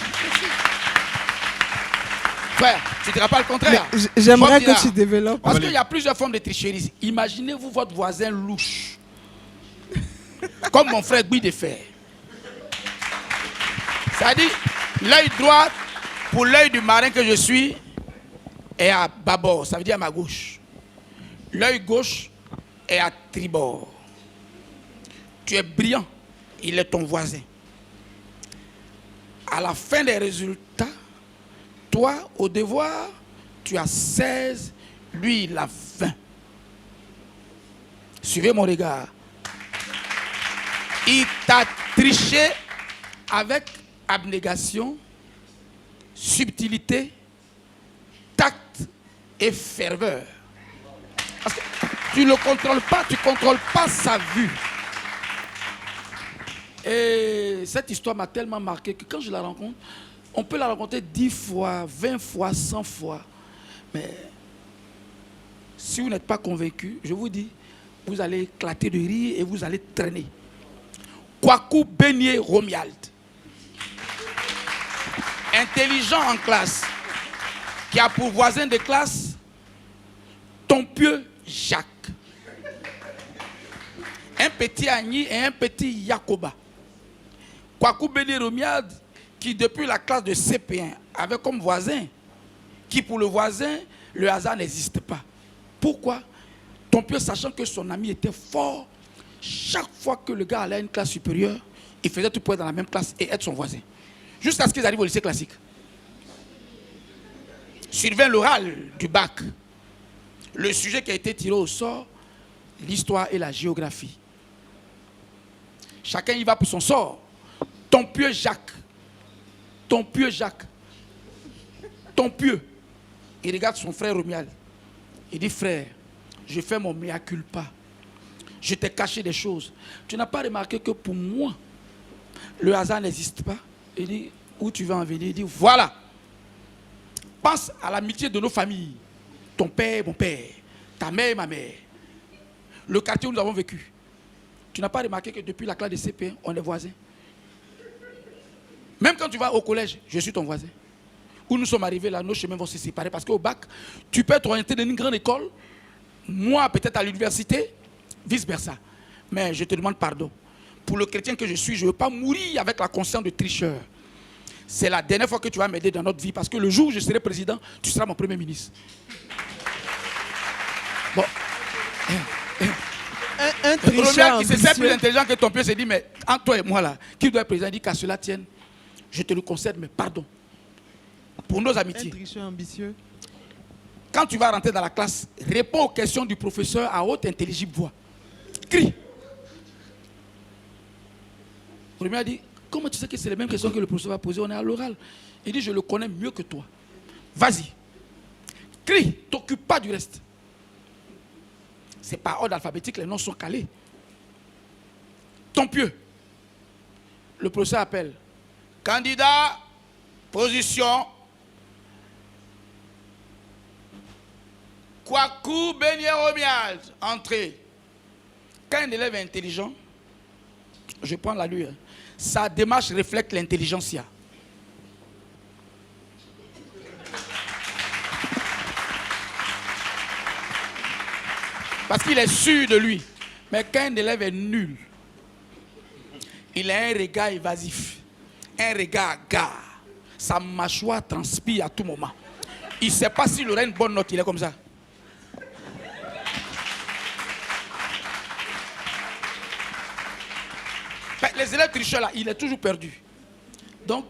Frère, tu ne diras pas le contraire. J'aimerais que tu développes. Parce qu'il y a plusieurs formes de tricherie. Imaginez-vous votre voisin louche. Comme mon frère Guy de Fer. C'est-à-dire, l'œil droit, pour l'œil du marin que je suis, est à bâbord. Ça veut dire à ma gauche. L'œil gauche est à tribord. Tu es brillant. Il est ton voisin. À la fin des résultats, toi, au devoir, tu as 16, lui, il a 20. Suivez mon regard. Il t'a triché avec abnégation, subtilité, tact et ferveur. Parce que tu ne le contrôles pas, tu ne contrôles pas sa vue. Et cette histoire m'a tellement marqué que quand je la rencontre, on peut la rencontrer 10 fois, 20 fois, 100 fois. Mais si vous n'êtes pas convaincu, je vous dis, vous allez éclater de rire et vous allez traîner. Kwaku Beignet Romuald. Intelligent en classe, qui a pour voisin de classe Tompieux Jacques. Un petit Agni et un petit Yakoba. Kwaku Beignet Romuald, qui depuis la classe de CP1 avait comme voisin, qui pour le voisin, le hasard n'existe pas. Pourquoi? Tompieux, sachant que son ami était fort, chaque fois que le gars allait à une classe supérieure, il faisait tout pour être dans la même classe et être son voisin. Jusqu'à ce qu'ils arrivent au lycée classique. Survint l'oral du bac. Le sujet qui a été tiré au sort, l'histoire et la géographie. Chacun y va pour son sort. Tompieux Jacques. Tompieux Jacques. Tompieux. Il regarde son frère Romuald. Il dit, frère, je fais mon mea culpa. Je t'ai caché des choses. Tu n'as pas remarqué que pour moi, le hasard n'existe pas? Il dit, où tu veux en venir? Il dit, voilà. Pense à l'amitié de nos familles. Ton père, mon père. Ta mère, ma mère. Le quartier où nous avons vécu. Tu n'as pas remarqué que depuis la classe de CP1, on est voisins? Même quand tu vas au collège, je suis ton voisin. Où nous sommes arrivés là, nos chemins vont se séparer parce qu'au bac, tu peux être orienté dans une grande école, moi peut-être à l'université, vice-versa. Mais je te demande pardon. pour le chrétien que je suis, je ne veux pas mourir avec la conscience de tricheur. C'est la dernière fois que tu vas m'aider dans notre vie, parce que le jour où je serai président, tu seras mon premier ministre. Bon. Un tricheur qui se sait plus ambitieux. intelligent que ton pied se dit, mais entre toi et moi là, qui doit être président, il dit qu'à cela tienne, je te le concède, mais pardon. Pour nos Un amitiés. tricheur ambitieux. Quand tu vas rentrer dans la classe, réponds aux questions du professeur à haute intelligible voix. Crie. Le premier a dit, comment tu sais que c'est les mêmes questions que le professeur va poser? On est à l'oral. Il dit, je le connais mieux que toi. Vas-y. Crie, t'occupe pas du reste. C'est par ordre alphabétique, les noms sont calés. Ton pieu. Le professeur appelle. Candidat, position. Kwaku Benyeromial, entrée. Quand un élève est intelligent, je prends la lui, sa démarche reflète l'intelligentsia. Parce qu'il est sûr de lui. Mais quand un élève est nul, il a un regard évasif, un regard hagard. Sa mâchoire transpire à tout moment. Il ne sait pas s'il aura une bonne note, il est comme ça. Les élèves tricheurs là, il est toujours perdu. Donc,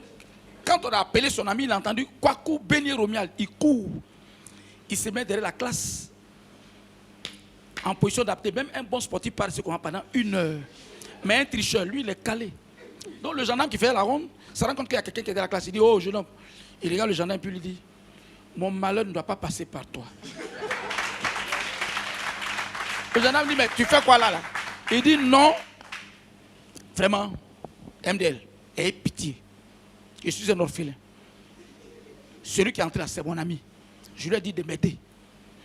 quand on a appelé son ami, il a entendu Kwaku Béni Romial, il court. Il se met derrière la classe, en position d'adapter. Même un bon sportif parle pendant 1 heure. Mais un tricheur, lui, il est calé. Donc le gendarme qui fait la ronde, se rend compte qu'il y a quelqu'un qui est dans la classe. Il dit, oh jeune homme. Il regarde le gendarme et puis il dit, mon malheur ne doit pas passer par toi. Le gendarme dit, mais tu fais quoi là? Il dit, non. Vraiment, MDL, aie pitié. Je suis un orphelin. Celui qui est entré là, c'est mon ami. Je lui ai dit de m'aider.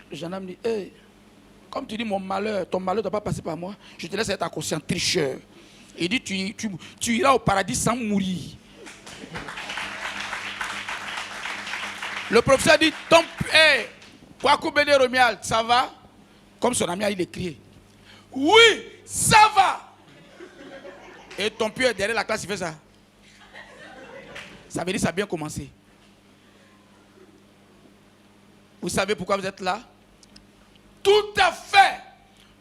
Le gendarme dit, hey, comme tu dis mon malheur, ton malheur ne doit pas passer par moi, je te laisse être conscient, tricheur. Il dit, tu iras au paradis sans mourir. Le professeur dit, hey, Kwaku Béni Romial, ça va? Comme son ami a crié. Oui, ça va. Et ton pied est derrière la classe, il fait ça. Ça veut dire que ça a bien commencé. Vous savez pourquoi vous êtes là? Tout à fait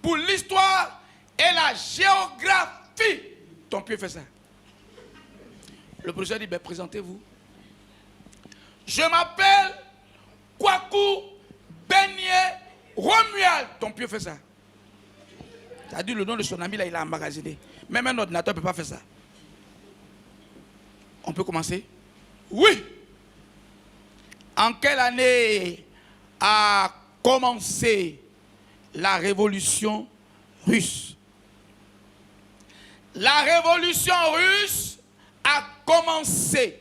pour l'histoire et la géographie. Ton pied fait ça. Le professeur dit, ben, présentez-vous. Je m'appelle Kwaku Béni Romial. Ton pied fait ça. Ça a dit le nom de son ami, là, il a emmagasiné. Même un ordinateur ne peut pas faire ça. On peut commencer? Oui. En quelle année a commencé la révolution russe? La révolution russe a commencé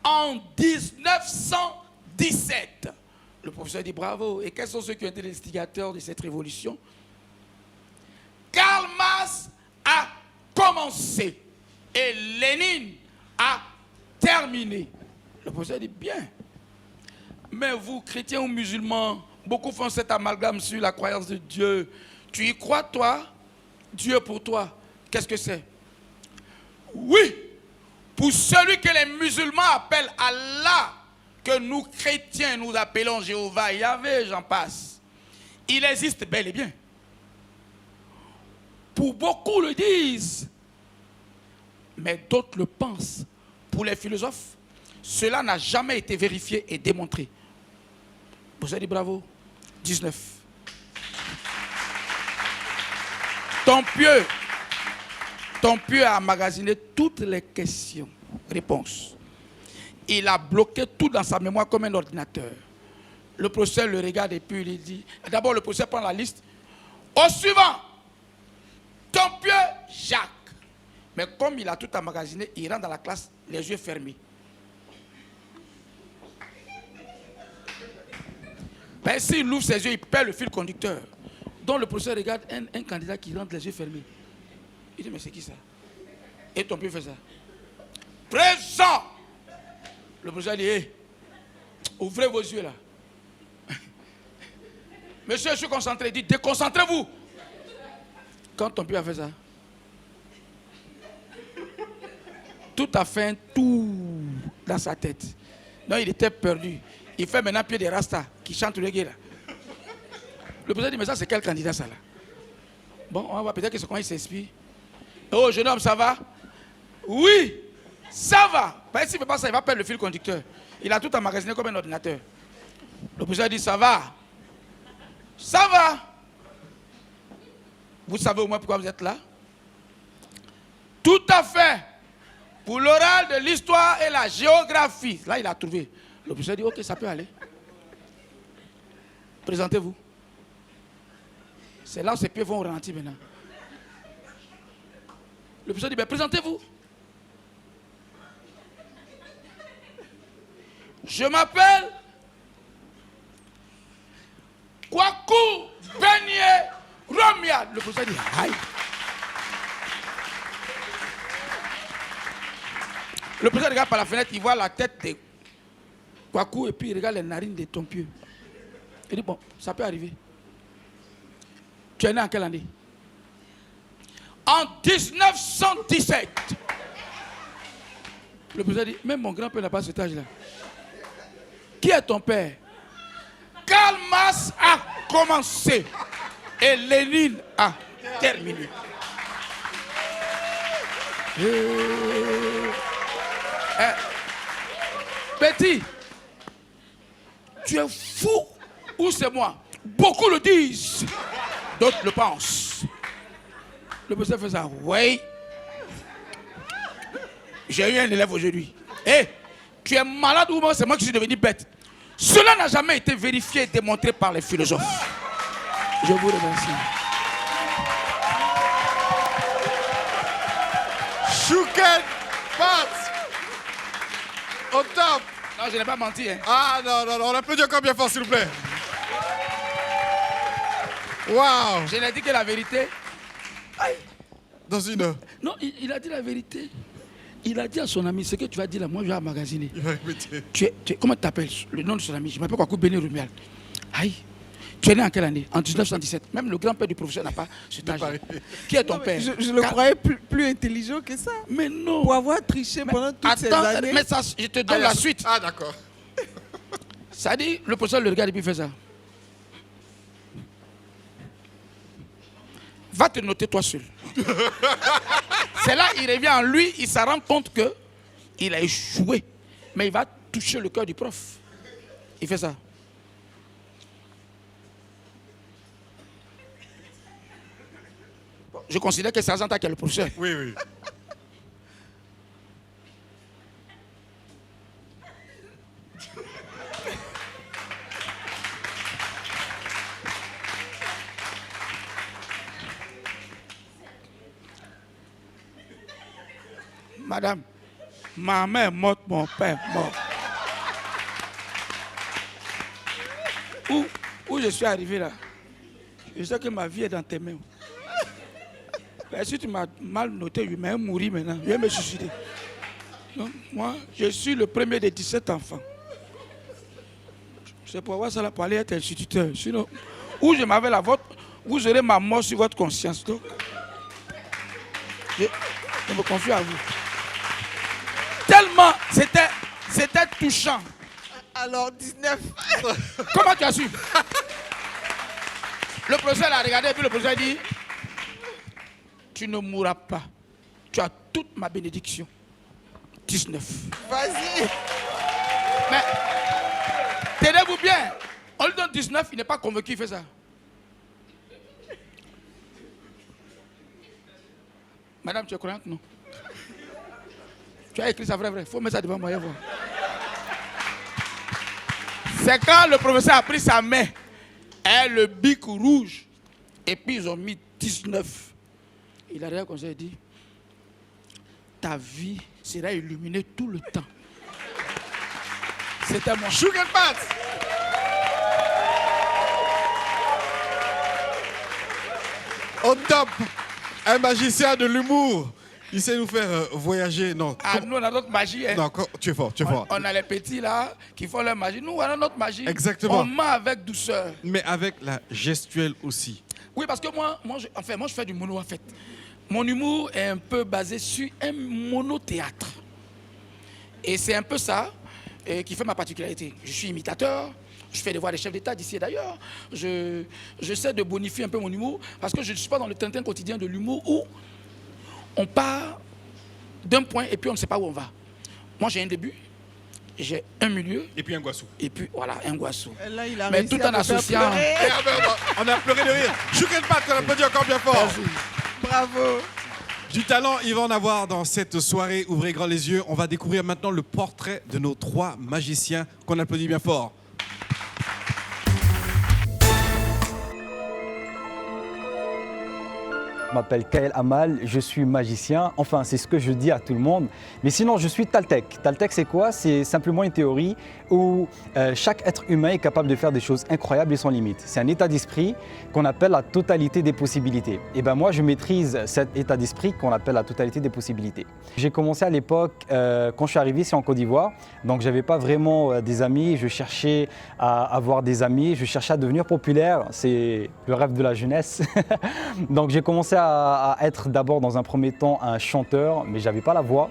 en 1917. Le professeur dit bravo. Et quels sont ceux qui ont été les instigateurs de cette révolution? Karl Marx a commencé et Lénine a terminé. Le professeur dit bien. Mais vous, chrétiens ou musulmans, beaucoup font cet amalgame sur la croyance de Dieu. Tu y crois, toi? Dieu pour toi, qu'est-ce que c'est? Oui, pour celui que les musulmans appellent Allah, que nous, chrétiens, nous appelons Jéhovah, Yahvé, j'en passe. Il existe bel et bien. Pour beaucoup le disent, mais d'autres le pensent. Pour les philosophes, cela n'a jamais été vérifié et démontré. Vous avez dit bravo. 19. Ton pieu a emmagasiné toutes les questions. Réponse. Il a bloqué tout dans sa mémoire comme un ordinateur. Le professeur le regarde et puis il dit, d'abord le professeur prend la liste. Au suivant, ton pieu, Jacques. Mais comme il a tout emmagasiné, il rentre dans la classe les yeux fermés. Ben, s'il ouvre ses yeux, il perd le fil conducteur. Donc le professeur regarde un candidat qui rentre les yeux fermés. Il dit, mais c'est qui ça? Et ton pieu fait ça. Présent. Le professeur dit, hey, ouvrez vos yeux là. Monsieur, je suis concentré. Il dit, déconcentrez-vous. Quand ton pieu a fait ça, Tout a fait un tour dans sa tête. Donc il était perdu. Il fait maintenant pied des Rastas qui chantent le reggae là. Le président dit, mais ça c'est quel candidat ça là? Bon, on va voir peut-être que c'est comment il s'inspire. Oh jeune homme, ça va? Oui, ça va. Parce que s'il ne fait pas ça, il va perdre le fil conducteur. Il a tout emmagasiné comme un ordinateur. Le président dit, ça va? Ça va? Vous savez au moins pourquoi vous êtes là? Tout à fait. Pour l'oral de l'histoire et la géographie. Là, il a trouvé. Le professeur dit, ok, ça peut aller. Présentez-vous. C'est là où ses pieds vont au ralenti maintenant. Le professeur dit, ben, présentez-vous. Je m'appelle Kwaku Beignet Romial. Le professeur dit, aïe. Le président regarde par la fenêtre, il voit la tête de Kwaku et puis il regarde les narines de Tompieux. Il dit, bon, ça peut arriver. Tu es né en quelle année? En 1917. Le président dit, même mon grand-père n'a pas cet âge-là. Qui est ton père? Karl Marx a commencé et Lénine a terminé. Petit, tu es fou ou c'est moi? Beaucoup le disent, d'autres le pensent. Le professeur fait ça. Oui. J'ai eu un élève aujourd'hui. Hé, tu es malade ou moi? C'est moi qui suis devenu bête. Cela n'a jamais été vérifié et démontré par les philosophes. Je vous remercie. Chouken Pat au top. Non, je n'ai pas menti. Hein. Ah non, non, non, on applaudit encore bien fort, s'il vous plaît. Waouh. Je n'ai dit que la vérité. Aïe. Dans une... Non, il a dit la vérité. Il a dit à son ami, ce que tu vas dire là, moi je vais emmagasiner. Il va répéter. Comment tu t'appelles? Le nom de son ami, je m'appelle Kwaku Beignet Romial. Aïe. Tu es né en quelle année? En 1917. Même le grand-père du professeur n'a pas cet âge. Qui est ton père? Je le croyais plus intelligent que ça. Mais non. Pour avoir triché pendant toutes ces années. Mais ça, je te donne la suite. Ah d'accord. Ça dit, le professeur le regarde et puis il fait ça. Va te noter toi seul. C'est là, il revient en lui, il se rend compte que il a échoué. Mais il va toucher le cœur du prof. Il fait ça. Je considère que c'est Azanta qui est le professeur. Oui, oui. Madame, ma mère est morte, mon père est mort. Où je suis arrivé là, je sais que ma vie est dans tes mains. Mais si tu m'as mal noté, je vais mourir maintenant. Je vais me suicider. Non, moi, je suis le premier des 17 enfants. C'est pour avoir ça là pour aller être instituteur. Sinon, où je m'avais la vôtre, vous aurez ma mort sur votre conscience. Donc, je me confie à vous. Tellement, c'était touchant. Alors, 19. Comment tu as su? Le professeur l'a regardé et puis le professeur dit, tu ne mourras pas. Tu as toute ma bénédiction. 19. Vas-y. Mais, tenez-vous bien. On lui donne 19, il n'est pas convaincu, il fait ça. Madame, tu es croyante, non? Tu as écrit ça vrai. Il faut mettre ça devant moi et voir. C'est quand le professeur a pris sa main et le bic rouge. Et puis ils ont mis 19. Il a regardé comme ça et dit, ta vie sera illuminée tout le temps. C'était mon Sugar Pat. Au top. Un magicien de l'humour. Il sait nous faire voyager. Non. Ah, nous, on a notre magie. Hein. Non, tu es fort, tu es fort. On a les petits là qui font leur magie. Nous, on a notre magie. Exactement. On ment avec douceur. Mais avec la gestuelle aussi. Oui, parce que moi, je fais du mono en fait. Mon humour est un peu basé sur un monothéâtre. Et c'est un peu ça qui fait ma particularité. Je suis imitateur, je fais les voix des chefs d'État d'ici et d'ailleurs. J'essaie de bonifier un peu mon humour parce que je ne suis pas dans le tintin quotidien de l'humour où on part d'un point et puis on ne sait pas où on va. Moi, j'ai un début, j'ai un milieu. Et puis un Guassou. Et puis voilà, un Guassou. Et là, il a Mais réussi tout à en me faire associant. pleurer. On a pleuré de rire. Chouken Pat, on applaudit encore bien fort. Bravo. Du talent, il va en avoir dans cette soirée. Ouvrez grand les yeux. On va découvrir maintenant le portrait de nos 3 magiciens qu'on applaudit bien fort. Je m'appelle Kael Amal, je suis magicien, enfin c'est ce que je dis à tout le monde. Mais sinon je suis Taltec. Taltec c'est quoi? C'est simplement une théorie où chaque être humain est capable de faire des choses incroyables et sans limite. C'est un état d'esprit qu'on appelle la totalité des possibilités. Et ben moi je maîtrise cet état d'esprit qu'on appelle la totalité des possibilités. J'ai commencé à l'époque, quand je suis arrivé ici en Côte d'Ivoire, donc j'avais pas vraiment des amis, je cherchais à avoir des amis, je cherchais à devenir populaire, c'est le rêve de la jeunesse. Donc j'ai commencé à être d'abord dans un premier temps un chanteur, mais j'avais pas la voix.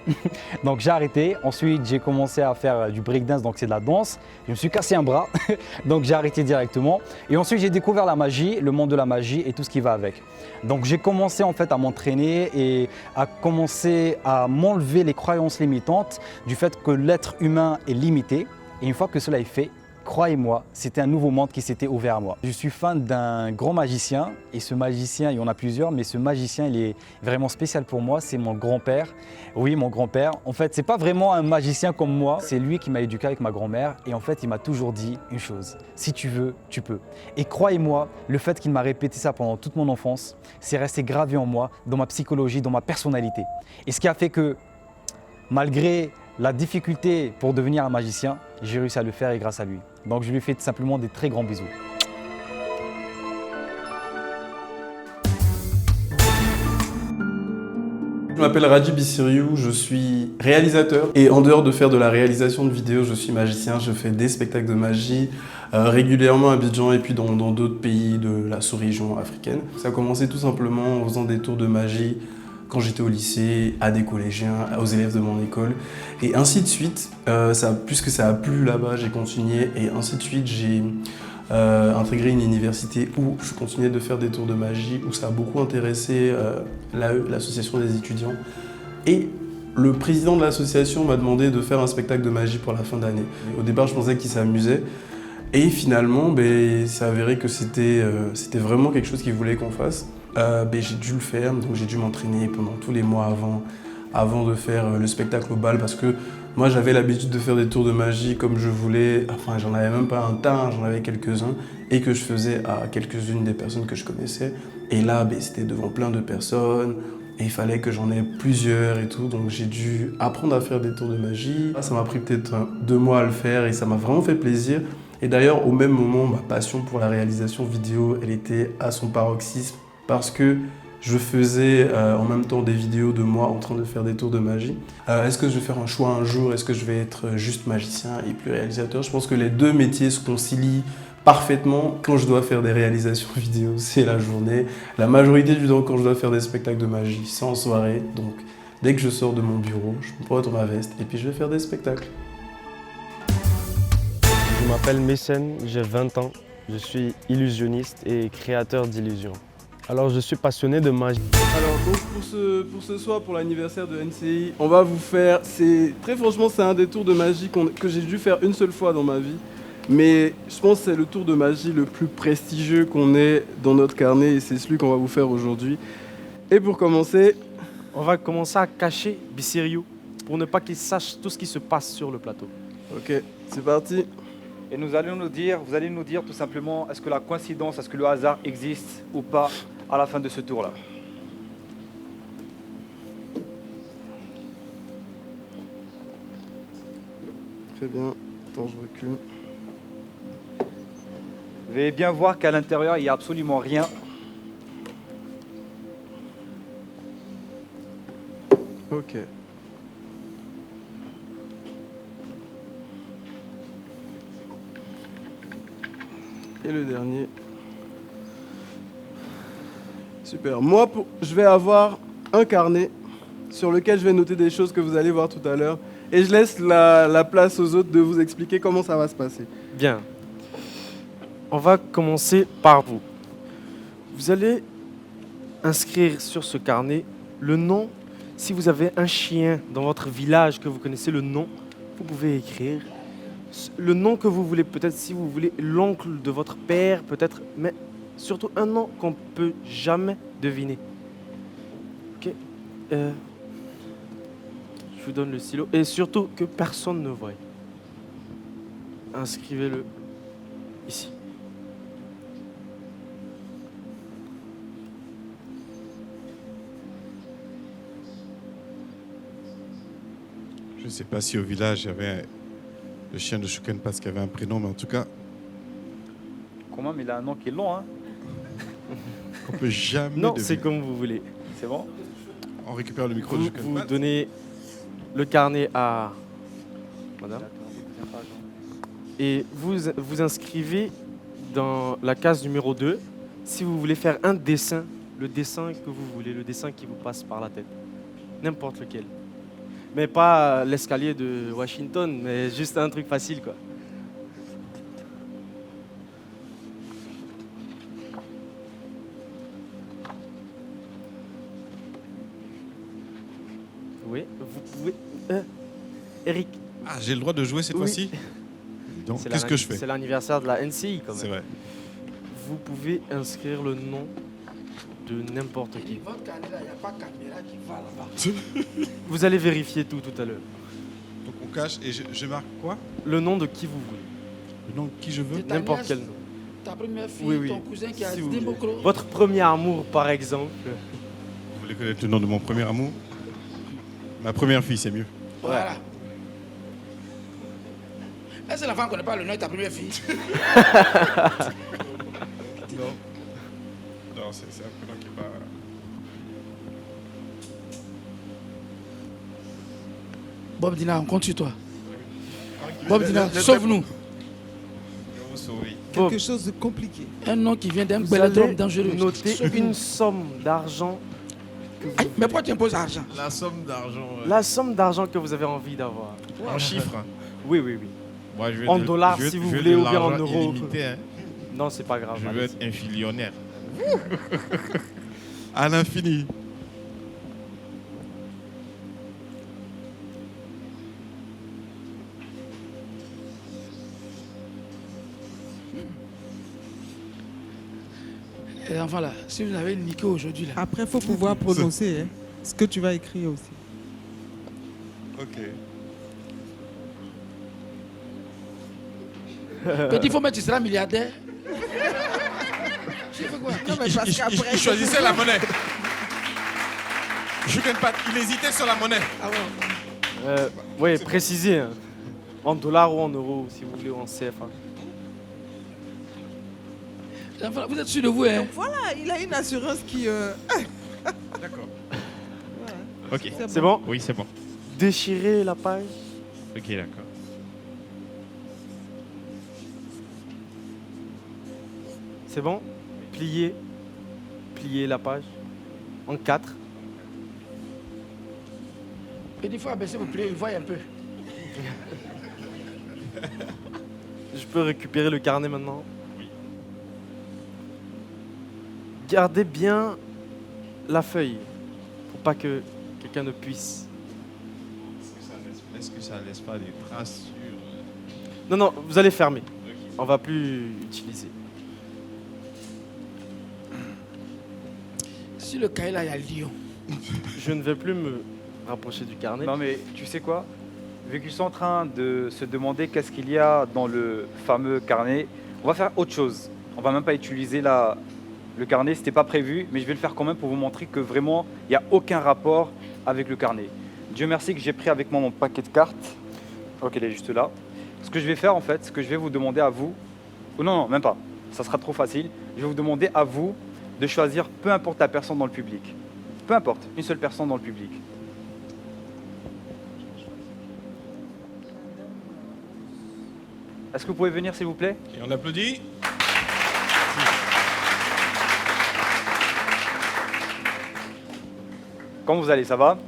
Donc j'ai arrêté. Ensuite j'ai commencé à faire du breakdance, donc c'est de la danse. Je me suis cassé un bras, donc j'ai arrêté directement. Et ensuite j'ai découvert la magie, le monde de la magie et tout ce qui va avec. Donc j'ai commencé en fait à m'entraîner et à commencer à m'enlever les croyances limitantes du fait que l'être humain est limité. Et une fois que cela est fait, croyez-moi, c'était un nouveau monde qui s'était ouvert à moi. Je suis fan d'un grand magicien et ce magicien, il y en a plusieurs, mais ce magicien, il est vraiment spécial pour moi, c'est mon grand-père. Oui, mon grand-père. En fait, c'est pas vraiment un magicien comme moi, c'est lui qui m'a éduqué avec ma grand-mère et en fait, il m'a toujours dit une chose, si tu veux, tu peux. Et croyez-moi, le fait qu'il m'a répété ça pendant toute mon enfance, c'est resté gravé en moi, dans ma psychologie, dans ma personnalité. Et ce qui a fait que, malgré la difficulté pour devenir un magicien, j'ai réussi à le faire et grâce à lui. Donc je lui fais tout simplement des très grands bisous. Je m'appelle Raji Bissiriou, je suis réalisateur et en dehors de faire de la réalisation de vidéos, je suis magicien, je fais des spectacles de magie régulièrement à Abidjan et puis dans d'autres pays de la sous-région africaine. Ça a commencé tout simplement en faisant des tours de magie quand j'étais au lycée, à des collégiens, aux élèves de mon école et ainsi de suite. Puisque ça a plu là-bas, j'ai continué et ainsi de suite, j'ai intégré une université où je continuais de faire des tours de magie, où ça a beaucoup intéressé l'association des étudiants. Et le président de l'association m'a demandé de faire un spectacle de magie pour la fin d'année. Au départ, je pensais qu'il s'amusait. Et finalement, ça a avéré que c'était vraiment quelque chose qu'il voulait qu'on fasse. J'ai dû le faire, donc j'ai dû m'entraîner pendant tous les mois avant de faire le spectacle au bal parce que moi j'avais l'habitude de faire des tours de magie comme je voulais, enfin j'en avais même pas un tas, j'en avais quelques-uns et que je faisais à quelques-unes des personnes que je connaissais. Et là c'était devant plein de personnes et il fallait que j'en ai plusieurs et tout, donc j'ai dû apprendre à faire des tours de magie. Ça m'a pris peut-être 2 mois à le faire et ça m'a vraiment fait plaisir. Et d'ailleurs au même moment, ma passion pour la réalisation vidéo, elle était à son paroxysme parce que je faisais en même temps des vidéos de moi en train de faire des tours de magie. Est-ce que je vais faire un choix un jour? Est-ce que je vais être juste magicien et puis réalisateur? Je pense que les 2 métiers se concilient parfaitement quand je dois faire des réalisations vidéo. C'est la journée. La majorité du temps quand je dois faire des spectacles de magie, c'est en soirée. Donc dès que je sors de mon bureau, je me prends ma veste et puis je vais faire des spectacles. Je m'appelle Mécène, j'ai 20 ans. Je suis illusionniste et créateur d'illusions. Alors je suis passionné de magie. Alors donc pour ce soir, pour l'anniversaire de NCI, on va vous faire, très franchement c'est un des tours de magie que j'ai dû faire une seule fois dans ma vie. Mais je pense que c'est le tour de magie le plus prestigieux qu'on ait dans notre carnet et c'est celui qu'on va vous faire aujourd'hui. Et pour commencer, On va commencer à cacher Bissiriou pour ne pas qu'il sache tout ce qui se passe sur le plateau. ok, c'est parti. Et vous allez nous dire tout simplement, est-ce que la coïncidence, est-ce que le hasard existe ou pas à la fin de ce tour-là. Très bien, attends je recule. Vous allez bien voir qu'à l'intérieur, il n'y a absolument rien. Ok. Et le dernier. Super. Je vais avoir un carnet sur lequel je vais noter des choses que vous allez voir tout à l'heure. et je laisse la place aux autres de vous expliquer comment ça va se passer. Bien. On va commencer par vous. Vous allez inscrire sur ce carnet le nom. Si vous avez un chien dans votre village que vous connaissez le nom, vous pouvez écrire le nom que vous voulez. Peut-être si vous voulez l'oncle de votre père, peut-être, mais surtout un nom qu'on ne peut jamais deviner. Ok. Je vous donne le stylo et surtout que personne ne voie. Inscrivez-le ici. Je ne sais pas si au village, il y avait le chien de Choukenpat qui avait un prénom, mais en tout cas, Comment? Mais il a un nom qui est long, hein. on peut jamais Non, deviner. c'est comme vous voulez. C'est bon? On récupère le micro de Vous Choukenpat. donnez le carnet à madame et vous inscrivez dans la case numéro 2 si vous voulez faire un dessin, le dessin que vous voulez, le dessin qui vous passe par la tête. N'importe lequel. Mais pas l'escalier de Washington, mais juste un truc facile, quoi. Oui, vous pouvez... Eric, Ah, j'ai le droit de jouer cette Oui. fois-ci. Donc, c'est qu'est-ce que je fais? C'est l'anniversaire de la NCI, quand C'est même. vrai. Vous pouvez inscrire le nom de n'importe Il dit, qui. votre carnet là, il n'y a pas de caméra qui va là-bas. Vous allez vérifier tout à l'heure. Donc, on cache et je marque quoi? Le nom de qui vous voulez. Le nom de qui je veux? C'est ta N'importe nièce, quel nom. Ta première fille, Oui, oui. ton cousin qui a Si vous des voulez. micros. Votre premier amour, par exemple. Vous voulez connaître le nom de mon premier amour? Ma première fille, c'est mieux. Voilà. Est-ce que l'enfant ne connaît pas le nom de ta première fille? Non. Non, c'est un prénom qui n'est pas... Bob Dina, on compte sur toi. Bob Dina, sauve-nous. vous sauver. Bon. Quelque chose de compliqué. Un nom qui vient d'un Vous belladrome allez dangereux. noter Sauve-nous. une somme d'argent. Aïe, mais pourquoi tu imposes l'argent? La somme d'argent. La somme d'argent que vous avez envie d'avoir. En chiffres. Oui, oui, oui. Moi, je veux En de- dollars, je veux- si vous je veux voulez, de ou bien en l'argent euros. illimité, hein. Non, c'est pas grave. Je veux allez-y. être un millionnaire. À l'infini. Les enfants là, si vous avez niqué aujourd'hui là, Après, il faut pouvoir prononcer hein, ce que tu vas écrire aussi. Ok. petit, il faut mettre, tu seras milliardaire. Tu fais quoi? Non, mais parce qu'après, Il choisissait la monnaie. Choukenpat, il hésitait sur la monnaie. Ah ouais. Oui, précisez. Hein. En dollars ou en euros, si vous voulez, ou en CFA. Les enfants, vous êtes sûrs de vous, hein? Voilà, il a une assurance qui... D'accord. Ok. C'est bon? Oui, c'est bon. Déchirez la page. Ok, d'accord. C'est bon? Pliez. Pliez la page. En 4. Petit, il faut abaisser vos pieds, il voit un peu. Je peux récupérer le carnet maintenant? Oui. Gardez bien la feuille pour pas que quelqu'un ne puisse. Est-ce que ça laisse pas des traces sur... Non, non, vous allez fermer. On va plus utiliser. Sur le cahier là, il y a Lyon. Je ne vais plus me rapprocher du carnet. Non mais tu sais quoi? Vu qu'ils sont en train de se demander qu'est-ce qu'il y a dans le fameux carnet, on va faire autre chose. On va même pas utiliser le carnet, c'était pas prévu, mais je vais le faire quand même pour vous montrer que vraiment, il n'y a aucun rapport avec le carnet. Dieu merci que j'ai pris avec moi mon paquet de cartes. Ok, il est juste là. Ce que je vais faire en fait, ce que je vais vous demander à vous, ou non, non, même pas, ça sera trop facile. Je vais vous demander à vous de choisir peu importe la personne dans le public. Peu importe, une seule personne dans le public. Est-ce que vous pouvez venir s'il vous plaît? Et on applaudit. Comment vous allez, ça va?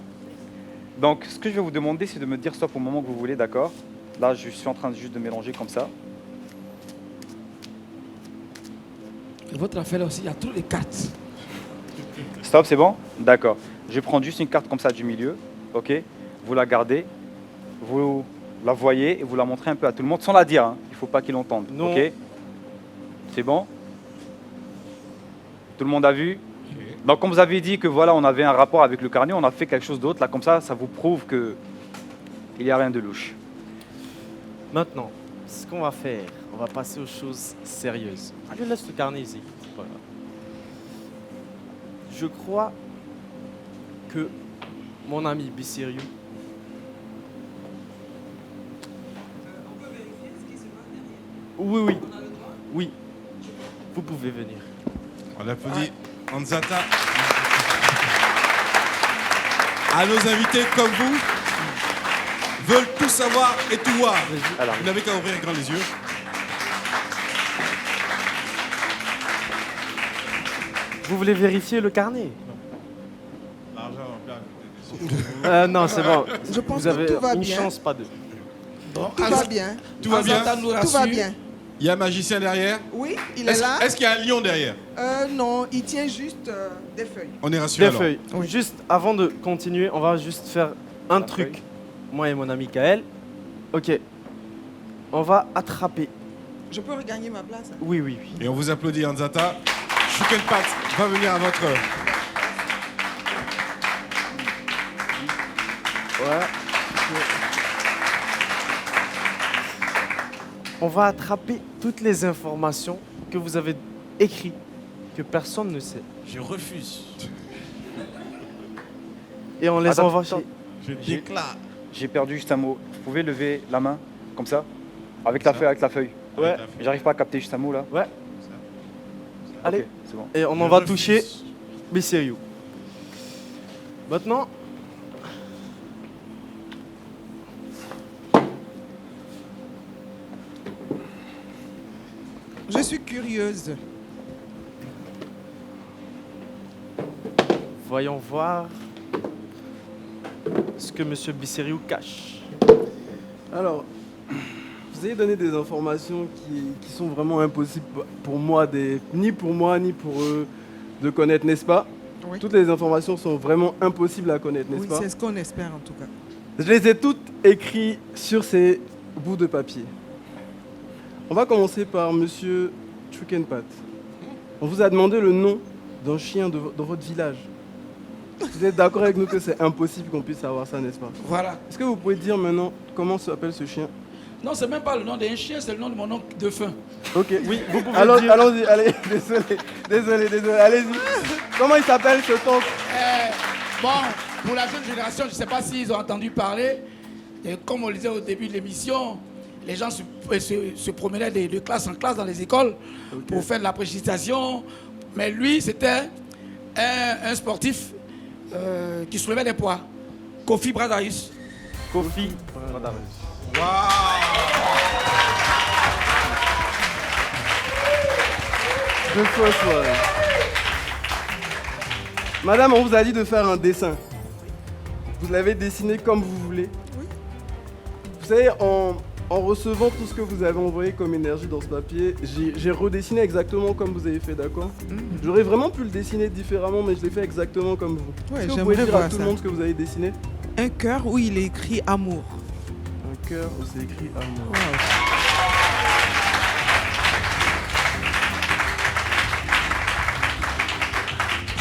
Donc, ce que je vais vous demander, c'est de me dire stop au moment que vous voulez, d'accord? Là, je suis en train juste de mélanger comme ça. Et votre affaire là aussi, il y a trop de cartes. Stop, c'est bon? D'accord. Je vais prendre juste une carte comme ça du milieu, ok? Vous la gardez, vous la voyez et vous la montrez un peu à tout le monde sans la dire, hein. Il ne faut pas qu'ils l'entendent, Non. ok? C'est bon? Tout le monde a vu? Donc, comme vous avez dit que voilà, on avait un rapport avec le carnet, on a fait quelque chose d'autre. Là, comme ça vous prouve que il n'y a rien de louche. Maintenant, ce qu'on va faire, on va passer aux choses sérieuses. Je laisse le carnet ici. c'est pas grave. Je crois que mon ami Bissiriou. Oui, oui. Oui. Vous pouvez venir. On applaudit Anzata. À nos invités comme vous, veulent tout savoir et tout voir. Alors, Vous n'avez qu'à ouvrir grand les yeux. Vous voulez vérifier le carnet Non, c'est bon. Je pense Vous avez que tout va une bien. chance, pas deux. Bon, Tout va bien. Tout va bien. Anzata nous Tout va rassure. bien. Il y a un magicien derrière. Oui, il est là. Est-ce qu'il y a un lion derrière? Non, il tient juste des feuilles. On est rassuré Des alors. feuilles. Oui. Juste avant de continuer, on va juste faire un La truc. feuille. Moi et mon ami Kael. Ok. On va attraper. Je peux regagner ma place, hein? Oui, oui, oui. Et on vous applaudit Anzata. Choukenpat va venir à votre... Ouais. On va attraper toutes les informations que vous avez écrites, que personne ne sait. Je refuse. Et on les Attends, envoie attends. Je déclare. j'ai perdu juste un mot. Vous pouvez lever la main, comme ça? Avec la feuille, avec la feuille. Ouais. J'arrive pas à capter juste un mot là. Ouais. Allez. Ok, c'est bon. Et on en Je va refuse. toucher Bissiriou. Maintenant, Je suis curieuse. voyons voir ce que M. Bissiriou cache. Alors, vous avez donné des informations qui sont vraiment impossibles pour moi, ni pour moi, ni pour eux de connaître, n'est-ce pas? Oui. Toutes les informations sont vraiment impossibles à connaître, n'est-ce Oui, pas? c'est ce qu'on espère en tout cas. Je les ai toutes écrites sur ces bouts de papier. On va commencer par Monsieur Choukenpat. On vous a demandé le nom d'un chien dans votre village. Vous êtes d'accord avec nous que c'est impossible qu'on puisse savoir ça, n'est-ce pas? Voilà. Est-ce que vous pouvez dire maintenant comment s'appelle ce chien? Non, c'est même pas le nom d'un chien, c'est le nom de mon oncle de faim. Ok. Oui, vous pouvez Alors, dire. allons-y, allez, désolé, allez-y. Comment il s'appelle ce tonk? Bon, pour la jeune génération, je ne sais pas s'ils ont entendu parler. Et comme on le disait au début de l'émission, les gens se promenaient de classe en classe dans les écoles pour faire de la précipitation. Mais lui, c'était un sportif qui soulevait des poids. Kofi Bradaïs. Kofi. De fausse, ouais. Madame, on vous a dit de faire un dessin. Vous l'avez dessiné comme vous voulez. Oui. Vous savez, en recevant tout ce que vous avez envoyé comme énergie dans ce papier, j'ai redessiné exactement comme vous avez fait, d'accord? J'aurais vraiment pu le dessiner différemment, mais je l'ai fait exactement comme vous. Ouais, Est-ce que vous pouvez j'aimerais dire à voir tout ça. le monde ce que vous avez dessiné? Un cœur où il est écrit amour. Un cœur où c'est écrit amour.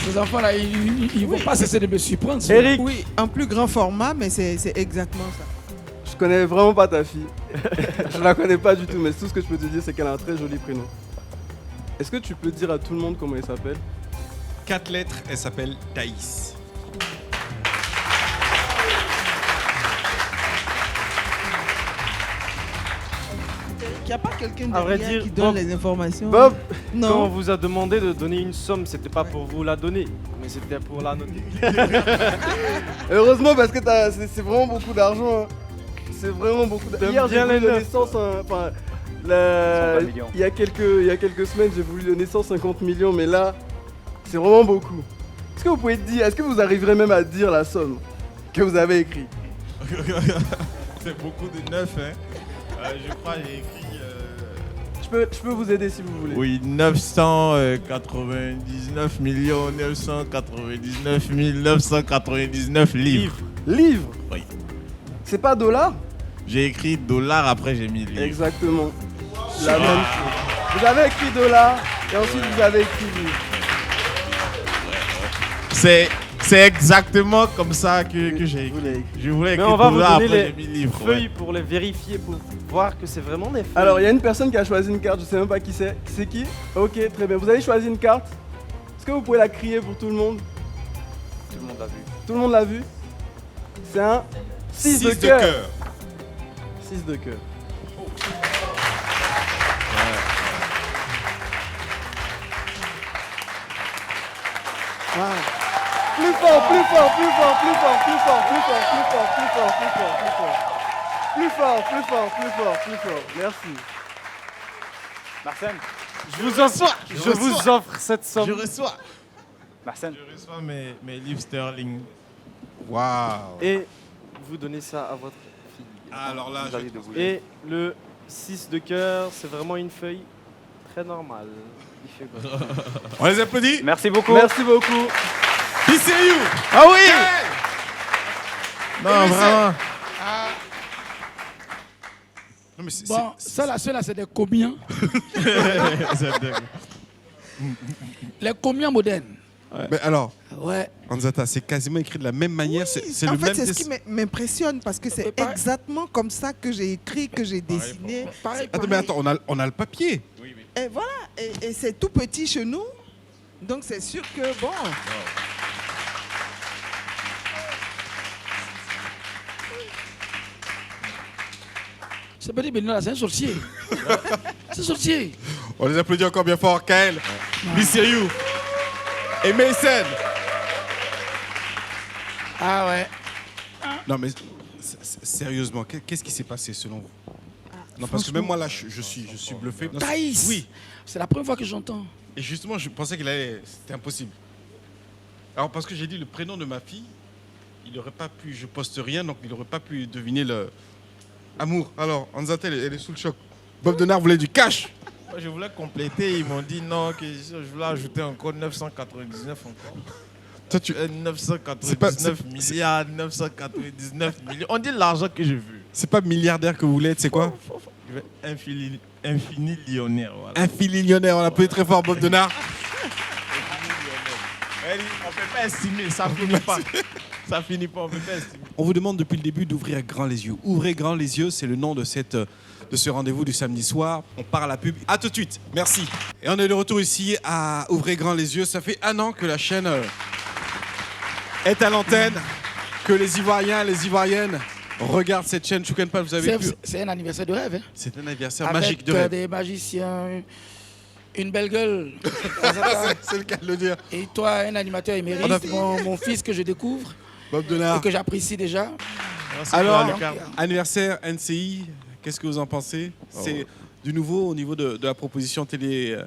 Ces enfants-là, ils ne vont pas cesser de me surprendre. Eric. Oui, en plus grand format, mais c'est exactement ça. Je connais vraiment pas ta fille. Je la connais pas du tout, mais tout ce que je peux te dire, c'est qu'elle a un très joli prénom. Est-ce que tu peux dire à tout le monde comment elle s'appelle? 4 lettres, elle s'appelle Thaïs. Il n'y a pas quelqu'un À vrai derrière dire, qui donne Bob. les informations? Bob, Quand on Non. vous a demandé de donner une somme, c'était pas pour vous la donner, mais c'était pour la noter. heureusement parce que c'est vraiment beaucoup d'argent. Hein. C'est vraiment beaucoup d'argent. T'aimes Hier, j'ai bien voulu les donner neufs. 100, enfin, pas millions. il y a quelques semaines, j'ai voulu donner 150 millions, mais là, c'est vraiment beaucoup. Est-ce que vous pouvez dire, est-ce que vous arriverez même à dire la somme que vous avez écrit. C'est beaucoup de 9, hein. Je crois que j'ai écrit... Je peux vous aider si vous voulez. Oui, 999 999 999 livres. Livre. Oui. C'est pas dollar? J'ai écrit dollar, après j'ai mis livre. Exactement. La même chose. Vous avez écrit dollar et ensuite vous avez écrit livre. C'est exactement comme ça que j'ai écrit. Vous l'avez écrit. Je voulais Mais écrire on va vous dollar, donner après les j'ai mis livre. feuilles pour les vérifier, pour voir que c'est vraiment des feuilles. Alors, il y a une personne qui a choisi une carte, je sais même pas qui c'est. C'est qui? Ok, très bien. Vous avez choisi une carte. Est-ce que vous pouvez la crier pour tout le monde? Tout le monde l'a vu. Tout le monde l'a vu? C'est un 6 de cœur. 6 de cœur. Wow. Plus fort, plus fort, plus fort, plus fort, plus fort, plus fort, plus fort, plus fort, plus fort, plus fort. Plus fort, plus fort, plus fort, plus fort. Merci. Marcel, Je vous offre cette somme. Je reçois. Marcel, Je reçois mes livres sterling. Waouh. Et vous donnez ça à votre fille. Alors là, vous avez de vous. Et le 6 de cœur, c'est vraiment une feuille très normale. Il fait beau. on les applaudit. Merci beaucoup. Merci beaucoup. PCU. Ah oui. Non, vraiment. Non, mais c'est- Bon, ça là, ceux-là, c'est des combien? Les combien modernes? Mais alors, Ouais. Anzata, c'est quasiment écrit de la même manière. C'est En le fait, même c'est ce dessin. qui m'impressionne parce que c'est Pareil. exactement comme ça que j'ai écrit, que j'ai dessiné. Pareil, Attends, mais attends, on a le papier. Et voilà, et c'est tout petit chez nous. Donc c'est sûr que, bon, Ce petit Bénin là, c'est un sorcier. C'est un sorcier. On les applaudit encore bien fort. Kael, PCU et Mason. Ah ouais. Non, mais sérieusement, qu'est-ce qui s'est passé selon vous? Non, parce que même moi, là, je suis bluffé. Non, Thaïs. Oui. C'est la première fois que j'entends. Et justement, je pensais qu'il allait... C'était impossible. Alors, parce que j'ai dit le prénom de ma fille, il n'aurait pas pu... Je poste rien, donc il n'aurait pas pu deviner le... Amour. Alors, Anzata, elle est sous le choc. Bob Denard voulait du cash. Moi, je voulais compléter. Ils m'ont dit non, que je voulais ajouter encore 999 encore. Toi, tu... 999 milliards, 999 millions. On dit l'argent que j'ai vu. C'est pas milliardaire que vous voulez être, c'est quoi? Je vais infini millionnaire. Voilà. Infilillionnaire. On applaudit très fort Bob Denard. On ne peut pas estimer, ça finit pas. Ça finit pas, on ne peut pas estimer. On vous demande depuis le début d'ouvrir grand les yeux. Ouvrez grand les yeux, c'est le nom de ce rendez-vous du samedi soir. On part à la pub. À tout de suite. Merci. Et on est de retour ici à Ouvrez grand les yeux. Ça fait 1 an que la chaîne est à l'antenne, que les Ivoiriens, les Ivoiriennes regardent cette chaîne. Choukenpal, vous avez pu... C'est un anniversaire de rêve. Hein? C'est un anniversaire Avec magique de rêve. des magiciens, une belle gueule. C'est le cas de le dire. Et toi, un animateur émérite, On a- mon fils que je découvre Bob et Denard. que j'apprécie déjà. Merci Alors, pour la lucarne. anniversaire NCI, qu'est-ce que vous en pensez? C'est du nouveau au niveau de la proposition télé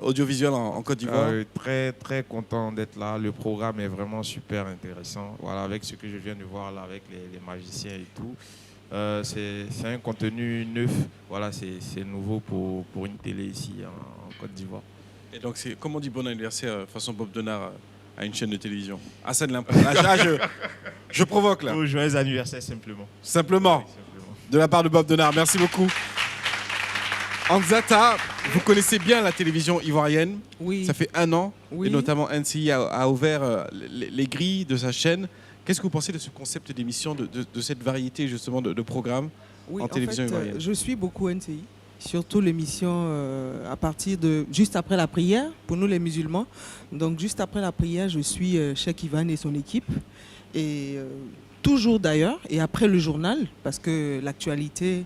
audiovisuelle en Côte d'Ivoire. Très très content d'être là. Le programme est vraiment super intéressant. Voilà, avec ce que je viens de voir là, avec les magiciens et tout. C'est un contenu neuf. Voilà, c'est nouveau pour une télé ici en Côte d'Ivoire. Et donc, c'est comme on dit bon anniversaire façon Bob Denard à une chaîne de télévision. Hassan Limpo. Là, je provoque là. Oh, joyeux anniversaire simplement. Simplement, de la part de Bob Denard. Merci beaucoup. Anzata, vous connaissez bien la télévision ivoirienne. oui. Ça fait 1 an, Oui. et notamment NCI a ouvert les grilles de sa chaîne. Qu'est-ce que vous pensez de ce concept d'émission, de cette variété justement de programmes Oui, en télévision fait, ivoirienne? je suis beaucoup NCI, surtout l'émission à partir de juste après la prière, pour nous les musulmans. Donc juste après la prière, je suis Cheikh Ivan et son équipe. Et toujours d'ailleurs, et après le journal, parce que l'actualité,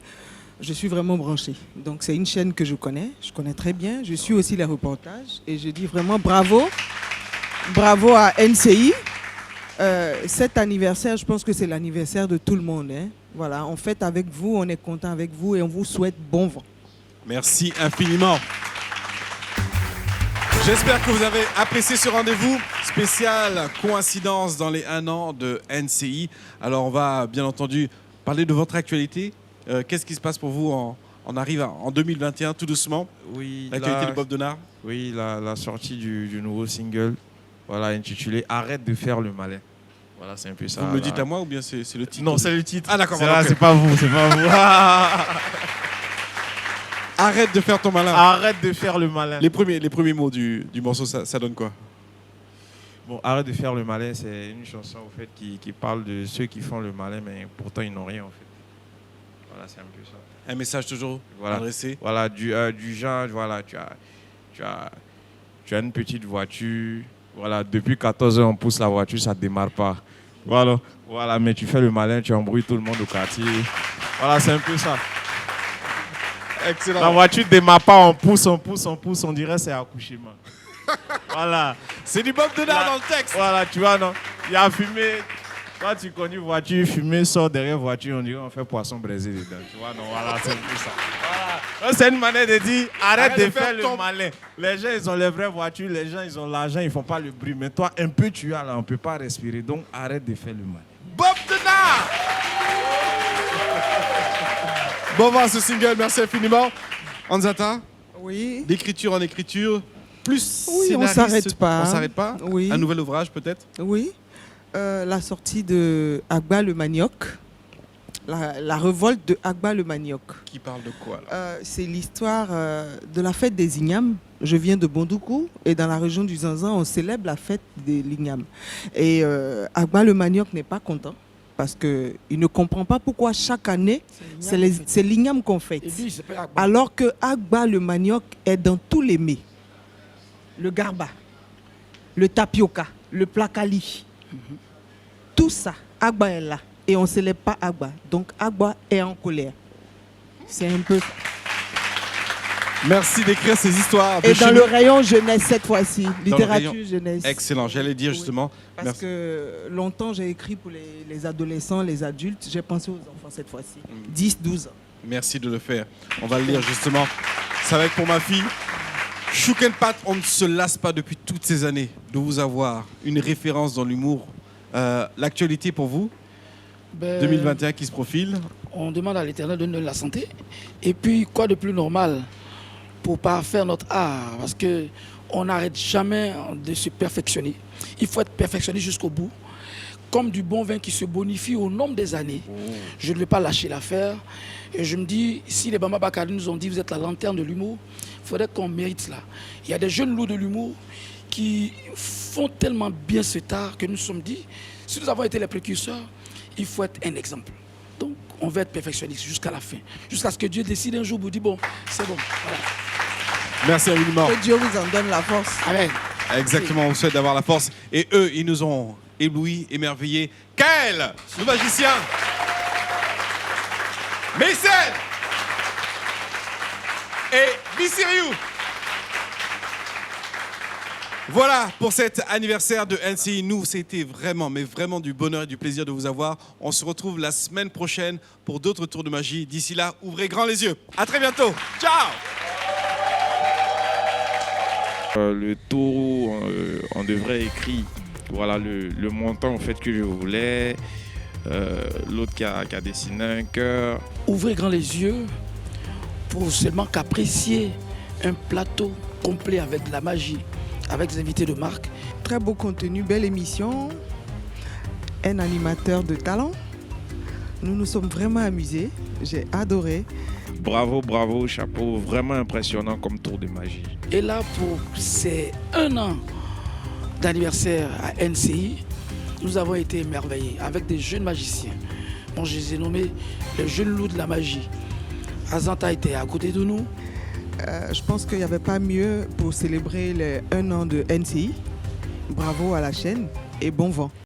je suis vraiment branchée. Donc c'est une chaîne que je connais très bien. Je suis aussi les reportages et je dis vraiment bravo à NCI. Cet anniversaire, je pense que c'est l'anniversaire de tout le monde. Hein. Voilà, on fête avec vous, on est content avec vous et on vous souhaite bon vent. Merci infiniment. J'espère que vous avez apprécié ce rendez-vous Spéciale coïncidence dans les 1 an de NCI. Alors on va bien entendu parler de votre actualité. Qu'est-ce qui se passe pour vous on arrive en 2021 tout doucement. Oui, L'actualité de Bob Denard. Oui, la sortie du nouveau single, voilà, intitulé Arrête de faire le malin. Voilà, c'est un peu ça. Vous me là. dites à moi ou bien c'est le titre? Non, c'est le titre. Ah d'accord, C'est pardon, là, c'est pas vous, c'est pas vous. Arrête de faire ton malin. Arrête de faire le malin. Les premiers mots du morceau, ça donne quoi? Bon, Arrête de faire le malin, c'est une chanson au fait qui parle de ceux qui font le malin, mais pourtant ils n'ont rien en fait. Voilà, c'est un peu ça. Un message toujours adressé. Voilà, du genre, voilà, tu as une petite voiture, voilà, depuis 14 ans on pousse la voiture, ça ne démarre pas. Voilà, mais tu fais le malin, tu embrouilles tout le monde au quartier. Voilà, c'est un peu ça. Excellent. La voiture ne démarre pas, on pousse, on dirait c'est accouchement. Voilà. C'est du Bob Denard dans le texte. Voilà, tu vois, non? Il y a fumée. Quand tu connais voiture, fumée sort derrière voiture, on dirait on fait poisson braisé dedans. Tu vois, non? Voilà, c'est un peu ça. Voilà. C'est une manière de dire arrête de faire le malin. Les gens, ils ont les vraies voitures, les gens, ils ont l'argent, ils ne font pas le bruit. Mais toi, un peu, tu as là, on ne peut pas respirer. Donc, arrête de faire le malin. Bob Denard. Bon, voilà ce single, merci infiniment. Anzata, Oui. d'écriture en écriture, plus Oui, on scénariste, s'arrête pas. On s'arrête pas. Oui. Un nouvel ouvrage peut-être. Oui. La sortie de Agba le manioc. La révolte de Agba le manioc. Qui parle de quoi là? C'est l'histoire de la fête des Ignames. Je viens de Bondoukou et dans la région du Zanzan, on célèbre la fête des Ignames. Et Agba le manioc n'est pas content parce qu'il ne comprend pas pourquoi chaque année, c'est l'Igname qu'on fête. Et lui, il s'appelle Agba. Alors que Agba le manioc est dans tous les mets. Le garba, le tapioca, le placali. Tout ça, Agba est là. Et on ne célèbre pas Agba. Donc Agba est en colère. C'est un peu ça. Merci d'écrire ces histoires. Et dans le rayon jeunesse cette fois-ci. Dans le Littérature rayon- jeunesse. Excellent, j'allais dire justement. Parce Merci. que longtemps j'ai écrit pour les adolescents, les adultes. J'ai pensé aux enfants cette fois-ci. 10, 12 ans. Merci de le faire. On va le lire justement. Ça va être pour ma fille. Chouk and Pat, on ne se lasse pas depuis toutes ces années de vous avoir une référence dans l'humour. L'actualité pour vous, 2021 qui se profile. On demande à l'Éternel de nous donner la santé. Et puis, quoi de plus normal pour parfaire notre art? Parce qu'on n'arrête jamais de se perfectionner. Il faut être perfectionné jusqu'au bout. Comme du bon vin qui se bonifie au nombre des années. Je ne vais pas lâcher l'affaire. Et je me dis, si les Bamba Bakari nous ont dit, vous êtes la lanterne de l'humour, il faudrait qu'on mérite cela. Il y a des jeunes loups de l'humour qui font tellement bien cet art que nous nous sommes dit, si nous avons été les précurseurs, il faut être un exemple. Donc, on va être perfectionniste jusqu'à la fin. Jusqu'à ce que Dieu décide un jour, vous dit, bon, c'est bon. Voilà. Merci infiniment. Que Dieu vous en donne la force. Amen. Exactement, on vous souhaite d'avoir la force. Et eux, ils nous ont éblouis, émerveillés. Kael, le magicien. Mason et Bissiriou. Voilà pour cet anniversaire de NCI. Nous, c'était vraiment, mais vraiment du bonheur et du plaisir de vous avoir. On se retrouve la semaine prochaine pour d'autres tours de magie. D'ici là, ouvrez grand les yeux. À très bientôt. Ciao. Le taureau, on devrait écrire voilà, le montant en fait, que je voulais. L'autre qui a dessiné un cœur. Ouvrez grand les yeux pour seulement qu'apprécier un plateau complet avec de la magie, avec des invités de marque. Très beau contenu, belle émission. Un animateur de talent. Nous nous sommes vraiment amusés. J'ai adoré. Bravo, bravo, chapeau. Vraiment impressionnant comme tour de magie. Et là, pour ces 1 an d'anniversaire à NCI, nous avons été émerveillés avec des jeunes magiciens. Bon, je les ai nommés les jeunes loups de la magie. Azanta était à côté de nous. Je pense qu'il n'y avait pas mieux pour célébrer les 1 an de NCI. Bravo à la chaîne et bon vent.